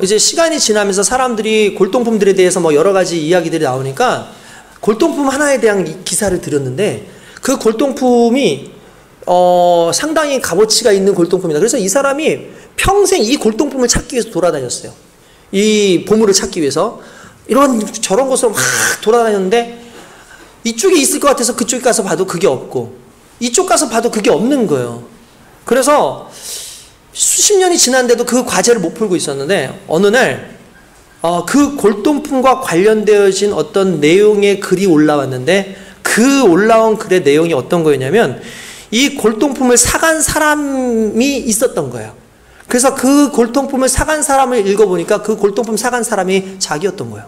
이제 시간이 지나면서 사람들이 골동품들에 대해서 뭐 여러 가지 이야기들이 나오니까 골동품 하나에 대한 기사를 들었는데 그 골동품이 상당히 값어치가 있는 골동품이다. 그래서 이 사람이 평생 이 골동품을 찾기 위해서 돌아다녔어요. 이 보물을 찾기 위해서 이런 저런 곳으로 막 돌아다녔는데 이쪽에 있을 것 같아서 그쪽에 가서 봐도 그게 없고 이쪽 가서 봐도 그게 없는 거예요. 그래서 수십 년이 지났는데도 그 과제를 못 풀고 있었는데 어느 날 그 골동품과 관련되어진 어떤 내용의 글이 올라왔는데 그 올라온 글의 내용이 어떤 거였냐면 이 골동품을 사간 사람이 있었던 거예요. 그래서 그 골동품을 사간 사람을 읽어보니까 그 골동품 사간 사람이 자기였던 거예요.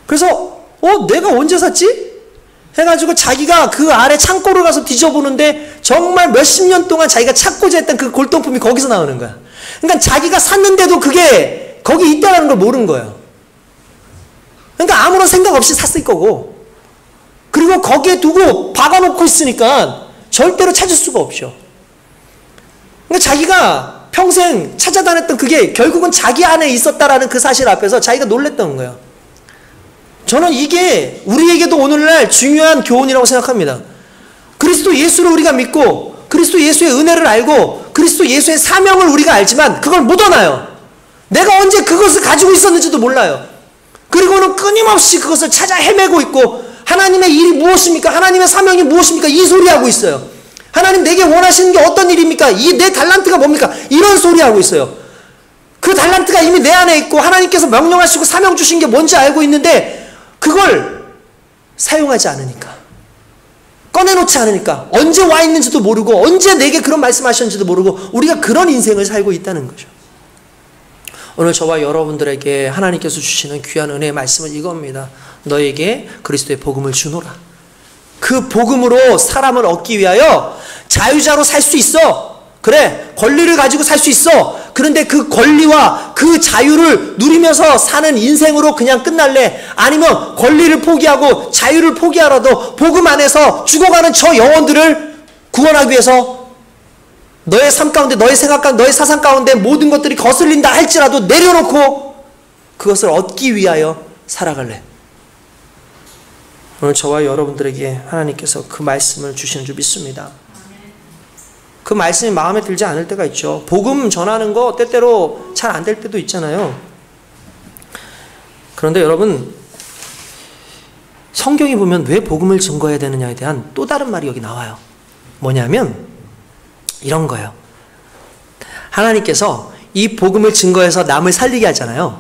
그래서 내가 언제 샀지? 해가지고 자기가 그 아래 창고를 가서 뒤져보는데 정말 몇십 년 동안 자기가 찾고자 했던 그 골동품이 거기서 나오는 거야. 그러니까 자기가 샀는데도 그게 거기 있다는 걸 모르는 거예요. 그러니까 아무런 생각 없이 샀을 거고 그리고 거기에 두고 박아놓고 있으니까 절대로 찾을 수가 없죠. 그러니까 자기가 평생 찾아다녔던 그게 결국은 자기 안에 있었다라는 그 사실 앞에서 자기가 놀랬던 거예요. 저는 이게 우리에게도 오늘날 중요한 교훈이라고 생각합니다. 그리스도 예수를 우리가 믿고 그리스도 예수의 은혜를 알고 그리스도 예수의 사명을 우리가 알지만 그걸 못 얻어요. 내가 언제 그것을 가지고 있었는지도 몰라요. 그리고는 끊임없이 그것을 찾아 헤매고 있고 하나님의 일이 무엇입니까? 하나님의 사명이 무엇입니까? 이 소리하고 있어요. 하나님 내게 원하시는 게 어떤 일입니까? 내 달란트가 뭡니까? 이런 소리하고 있어요. 그 달란트가 이미 내 안에 있고 하나님께서 명령하시고 사명 주신 게 뭔지 알고 있는데 그걸 사용하지 않으니까 꺼내놓지 않으니까 언제 와 있는지도 모르고 언제 내게 그런 말씀하셨는지도 모르고 우리가 그런 인생을 살고 있다는 거죠. 오늘 저와 여러분들에게 하나님께서 주시는 귀한 은혜의 말씀은 이겁니다. 너에게 그리스도의 복음을 주노라. 그 복음으로 사람을 얻기 위하여 자유자로 살 수 있어. 그래, 권리를 가지고 살 수 있어. 그런데 그 권리와 그 자유를 누리면서 사는 인생으로 그냥 끝날래? 아니면 권리를 포기하고 자유를 포기하라도 복음 안에서 죽어가는 저 영혼들을 구원하기 위해서 너의 삶 가운데, 너의 생각 가운데, 너의 사상 가운데 모든 것들이 거슬린다 할지라도 내려놓고 그것을 얻기 위하여 살아갈래? 오늘 저와 여러분들에게 하나님께서 그 말씀을 주시는 줄 믿습니다. 그 말씀이 마음에 들지 않을 때가 있죠. 복음 전하는 거 때때로 잘 안 될 때도 있잖아요. 그런데 여러분, 성경이 보면 왜 복음을 증거해야 되느냐에 대한 또 다른 말이 여기 나와요. 뭐냐면 이런 거예요. 하나님께서 이 복음을 증거해서 남을 살리게 하잖아요.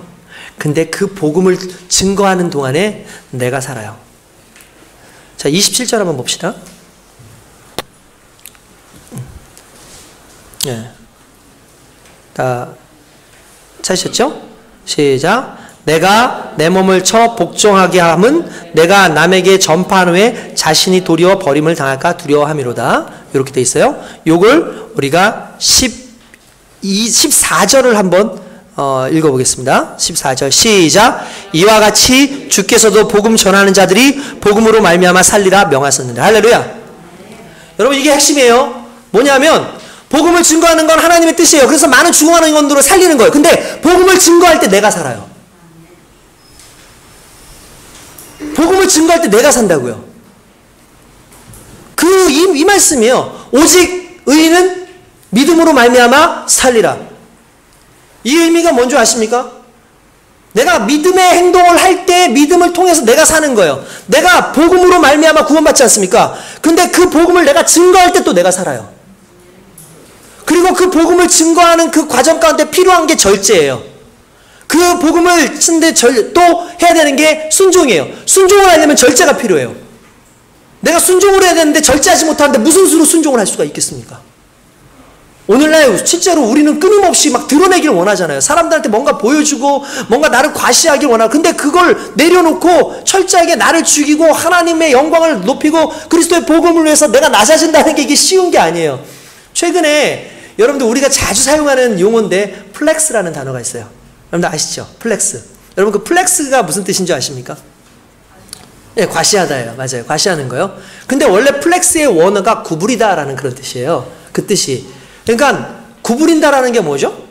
근데 그 복음을 증거하는 동안에 내가 살아요. 자, 27절 한번 봅시다. 예. 다 찾으셨죠? 시작. 내가 내 몸을 쳐 복종하게 함은 내가 남에게 전파한 후에 자신이 도리어 버림을 당할까 두려워함이로다. 이렇게 돼 있어요. 요걸 우리가 14절을 한번 읽어보겠습니다. 14절 시작. 이와 같이 주께서도 복음 전하는 자들이 복음으로 말미암아 살리라 명하셨느니라. 할렐루야. 여러분 이게 핵심이에요. 뭐냐면 복음을 증거하는 건 하나님의 뜻이에요. 그래서 많은 죽어가는 영혼들을 살리는 거예요. 근데 복음을 증거할 때 내가 살아요. 복음을 증거할 때 내가 산다고요. 이 말씀이에요. 오직 의인은 믿음으로 말미암아 살리라. 이 의미가 뭔지 아십니까? 내가 믿음의 행동을 할 때 믿음을 통해서 내가 사는 거예요. 내가 복음으로 말미암아 구원받지 않습니까? 근데 그 복음을 내가 증거할 때 또 내가 살아요. 그리고 그 복음을 증거하는 그 과정 가운데 필요한 게 절제예요. 그 복음을 쓰는데 또 해야 되는 게 순종이에요. 순종을 하려면 절제가 필요해요. 내가 순종을 해야 되는데 절제하지 못하는데 무슨 수로 순종을 할 수가 있겠습니까? 오늘날 실제로 우리는 끊임없이 막 드러내기를 원하잖아요. 사람들한테 뭔가 보여주고 뭔가 나를 과시하기를 원하고, 근데 그걸 내려놓고 철저하게 나를 죽이고 하나님의 영광을 높이고 그리스도의 복음을 위해서 내가 낮아진다는 게 이게 쉬운 게 아니에요. 최근에 여러분들 우리가 자주 사용하는 용어인데 플렉스라는 단어가 있어요. 여러분들 아시죠? 플렉스. 여러분 그 플렉스가 무슨 뜻인 줄 아십니까? 네, 과시하다예요. 맞아요. 과시하는 거요. 근데 원래 플렉스의 원어가 구부리다라는 그런 뜻이에요. 그 뜻이. 그러니까 구부린다라는 게 뭐죠?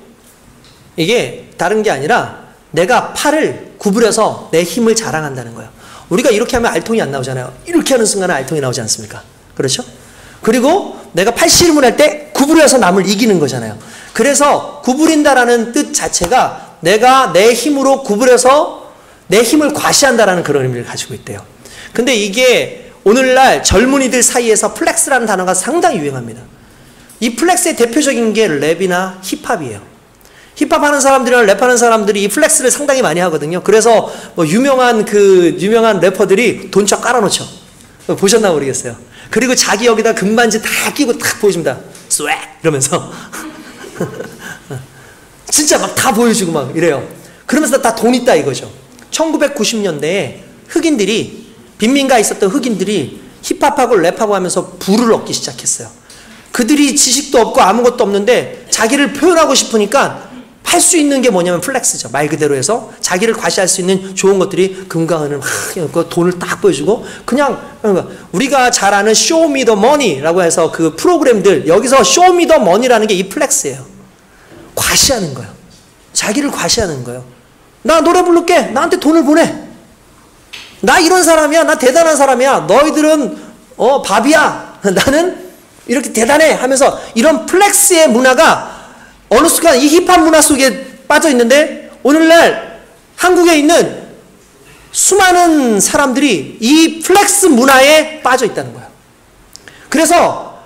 이게 다른 게 아니라 내가 팔을 구부려서 내 힘을 자랑한다는 거예요. 우리가 이렇게 하면 알통이 안 나오잖아요. 이렇게 하는 순간에 알통이 나오지 않습니까? 그렇죠? 그리고 내가 팔씨름을 할 때 구부려서 남을 이기는 거잖아요. 그래서 구부린다라는 뜻 자체가 내가 내 힘으로 구부려서 내 힘을 과시한다라는 그런 의미를 가지고 있대요. 근데 이게 오늘날 젊은이들 사이에서 플렉스라는 단어가 상당히 유행합니다. 이 플렉스의 대표적인 게 랩이나 힙합이에요. 힙합 하는 사람들이랑 랩하는 사람들이 이 플렉스를 상당히 많이 하거든요. 그래서 뭐 유명한 래퍼들이 돈 쫙 깔아놓죠. 보셨나 모르겠어요. 그리고 자기 여기다 금반지 다 끼고 탁 보여줍니다. 스웩 이러면서 진짜 막 다 보여주고 막 이래요. 그러면서 다 돈 있다 이거죠. 1990년대에 흑인들이, 빈민가에 있었던 흑인들이 힙합하고 랩하고 하면서 부를 얻기 시작했어요. 그들이 지식도 없고 아무것도 없는데 자기를 표현하고 싶으니까 할 수 있는 게 뭐냐면 플렉스죠. 말 그대로 해서 자기를 과시할 수 있는 좋은 것들이 금과 은을 막 돈을 딱 보여주고, 그냥 우리가 잘 아는 쇼미 더 머니라고 해서 그 프로그램들, 여기서 쇼미 더 머니라는 게 이 플렉스예요. 과시하는 거예요. 자기를 과시하는 거예요. 나 노래 부를게. 나한테 돈을 보내. 나 이런 사람이야. 나 대단한 사람이야. 너희들은 밥이야. 나는 이렇게 대단해 하면서 이런 플렉스의 문화가 어느 순간 이 힙합 문화 속에 빠져 있는데, 오늘날 한국에 있는 수많은 사람들이 이 플렉스 문화에 빠져 있다는 거예요. 그래서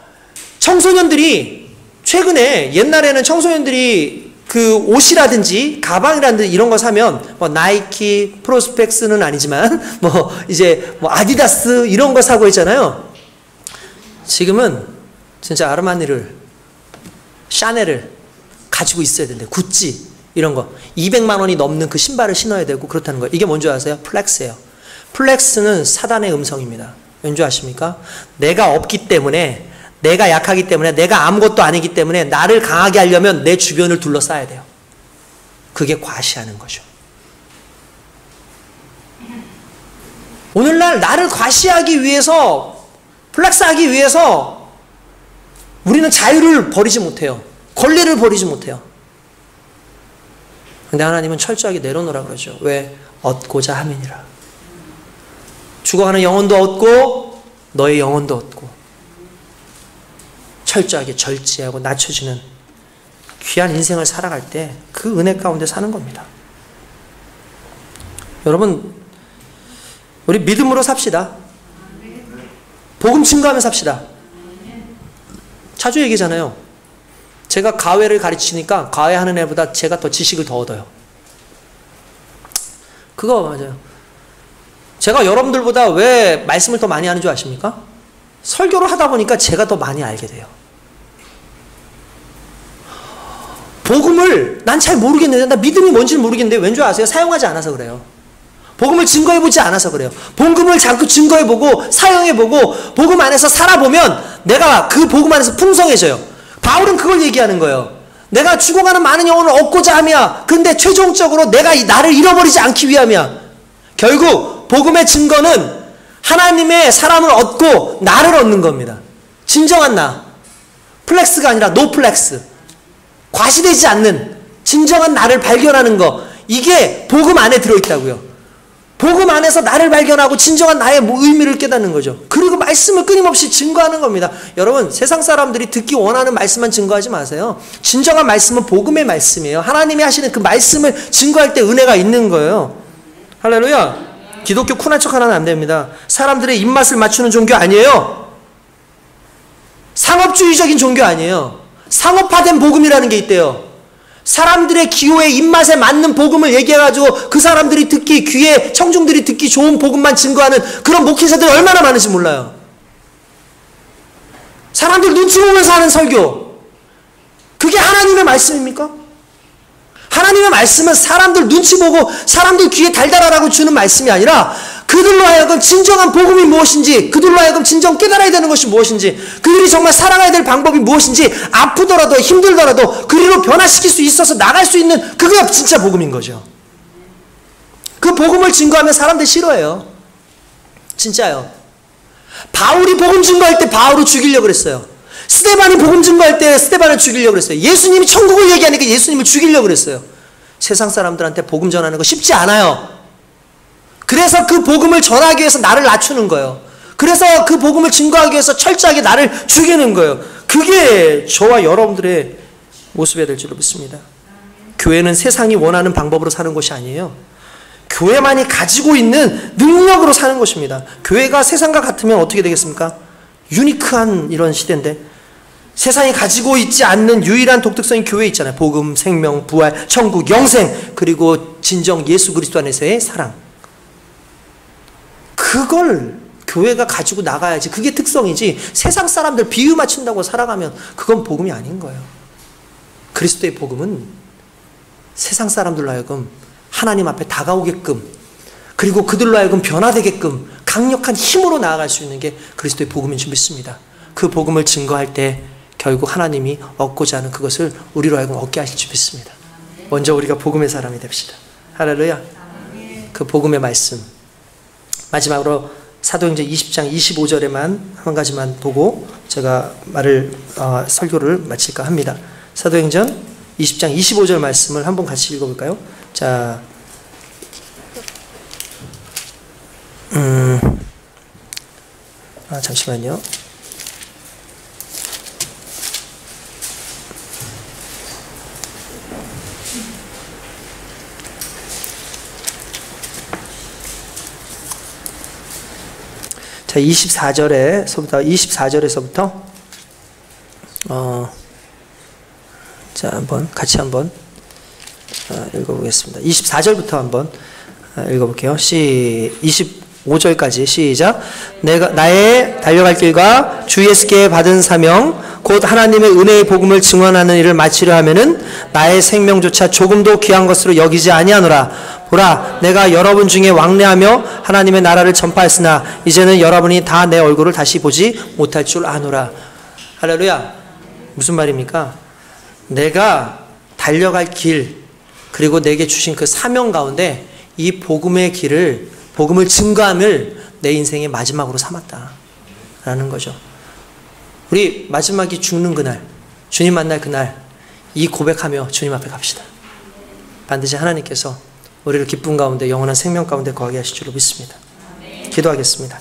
청소년들이 최근에, 옛날에는 청소년들이 그 옷이라든지 가방이라든지 이런 거 사면 뭐 나이키, 프로스펙스는 아니지만 뭐 이제 뭐 아디다스 이런 거 사고 있잖아요. 지금은 진짜 아르마니를, 샤넬을 가지고 있어야 된대. 구찌 이런 거 200만 원이 넘는 그 신발을 신어야 되고 그렇다는 거예요. 이게 뭔지 아세요? 플렉스예요. 플렉스는 사단의 음성입니다. 왠지 아십니까? 내가 없기 때문에, 내가 약하기 때문에, 내가 아무것도 아니기 때문에 나를 강하게 하려면 내 주변을 둘러싸야 돼요. 그게 과시하는 거죠. 오늘날 나를 과시하기 위해서, 플렉스하기 위해서 우리는 자유를 버리지 못해요. 권리를 버리지 못해요. 근데 하나님은 철저하게 내려놓으라 그러죠. 왜? 얻고자 함이니라. 죽어가는 영혼도 얻고 너의 영혼도 얻고, 철저하게 절제하고 낮춰지는 귀한 인생을 살아갈 때 그 은혜 가운데 사는 겁니다. 여러분, 우리 믿음으로 삽시다. 복음 증거하며 삽시다. 자주 얘기잖아요. 제가 가회를 가르치니까 가회하는 애보다 제가 더 지식을 더 얻어요. 그거 맞아요. 제가 여러분들보다 왜 말씀을 더 많이 하는 줄 아십니까? 설교를 하다 보니까 제가 더 많이 알게 돼요. 복음을 난 잘 모르겠는데, 나 믿음이 뭔지를 모르겠는데 왠 줄 아세요? 사용하지 않아서 그래요. 복음을 증거해보지 않아서 그래요. 복음을 자꾸 증거해보고 사용해보고 복음 안에서 살아보면 내가 그 복음 안에서 풍성해져요. 바울은 그걸 얘기하는 거예요. 내가 죽어가는 많은 영혼을 얻고자 하며, 근데 최종적으로 내가 나를 잃어버리지 않기 위함이야. 결국 복음의 증거는 하나님의 사람을 얻고 나를 얻는 겁니다. 진정한 나. 플렉스가 아니라 노플렉스. 과시되지 않는 진정한 나를 발견하는 거. 이게 복음 안에 들어있다고요. 복음 안에서 나를 발견하고 진정한 나의 의미를 깨닫는 거죠. 그리고 말씀을 끊임없이 증거하는 겁니다. 여러분, 세상 사람들이 듣기 원하는 말씀만 증거하지 마세요. 진정한 말씀은 복음의 말씀이에요. 하나님이 하시는 그 말씀을 증거할 때 은혜가 있는 거예요. 할렐루야. 기독교 쿨한 척 하나는 안 됩니다. 사람들의 입맛을 맞추는 종교 아니에요. 상업주의적인 종교 아니에요. 상업화된 복음이라는 게 있대요. 사람들의 기호의 입맛에 맞는 복음을 얘기해가지고 그 사람들이 듣기, 귀에 청중들이 듣기 좋은 복음만 증거하는 그런 목회자들이 얼마나 많은지 몰라요. 사람들 눈치 보면서 하는 설교, 그게 하나님의 말씀입니까? 하나님의 말씀은 사람들 눈치 보고 사람들 귀에 달달하라고 주는 말씀이 아니라 그들로 하여금 진정한 복음이 무엇인지, 그들로 하여금 진정 깨달아야 되는 것이 무엇인지, 그들이 정말 살아가야 될 방법이 무엇인지, 아프더라도 힘들더라도 그리로 변화시킬 수 있어서 나갈 수 있는, 그게 진짜 복음인 거죠. 그 복음을 증거하면 사람들 싫어해요. 진짜요. 바울이 복음 증거할 때 바울을 죽이려고 그랬어요. 스데반이 복음 증거할 때 스데반을 죽이려고 그랬어요. 예수님이 천국을 얘기하니까 예수님을 죽이려고 그랬어요. 세상 사람들한테 복음 전하는 거 쉽지 않아요. 그래서 그 복음을 전하기 위해서 나를 낮추는 거예요. 그래서 그 복음을 증거하기 위해서 철저하게 나를 죽이는 거예요. 그게 저와 여러분들의 모습이 될 줄로 믿습니다. 교회는 세상이 원하는 방법으로 사는 곳이 아니에요. 교회만이 가지고 있는 능력으로 사는 것입니다. 교회가 세상과 같으면 어떻게 되겠습니까? 유니크한 이런 시대인데, 세상이 가지고 있지 않는 유일한 독특성인 교회 있잖아요. 복음, 생명, 부활, 천국, 영생, 그리고 진정 예수 그리스도 안에서의 사랑. 그걸 교회가 가지고 나가야지. 그게 특성이지, 세상 사람들 비유 맞춘다고 살아가면 그건 복음이 아닌 거예요. 그리스도의 복음은 세상 사람들로 하여금 하나님 앞에 다가오게끔, 그리고 그들로 하여금 변화되게끔 강력한 힘으로 나아갈 수 있는 게 그리스도의 복음인 줄 믿습니다. 그 복음을 증거할 때 결국 하나님이 얻고자 하는 그것을 우리로 하여금 얻게 하실 줄 믿습니다. 먼저 우리가 복음의 사람이 됩시다. 할렐루야. 그 복음의 말씀. 마지막으로 사도행전 20장 25절에만 한 가지만 보고 제가 설교를 마칠까 합니다. 사도행전 20장 25절 말씀을 한번 같이 읽어볼까요? 자, 잠시만요. 자, 24절에서부터 자, 같이 한번 읽어보겠습니다. 24절부터 한번 읽어볼게요. 25절까지 시작. 나의 달려갈 길과 주 예수께 받은 사명 곧 하나님의 은혜의 복음을 증언하는 일을 마치려 하면은 나의 생명조차 조금도 귀한 것으로 여기지 아니하노라. 보라, 내가 여러분 중에 왕래하며 하나님의 나라를 전파했으나 이제는 여러분이 다 내 얼굴을 다시 보지 못할 줄 아노라. 할렐루야. 무슨 말입니까? 내가 달려갈 길, 그리고 내게 주신 그 사명 가운데 이 복음의 길을, 복음을 증거함을 내 인생의 마지막으로 삼았다라는 거죠. 우리 마지막이 죽는 그날, 주님 만날 그날, 이 고백하며 주님 앞에 갑시다. 반드시 하나님께서 우리를 기쁨 가운데 영원한 생명 가운데 거하게 하실 줄로 믿습니다. 기도하겠습니다.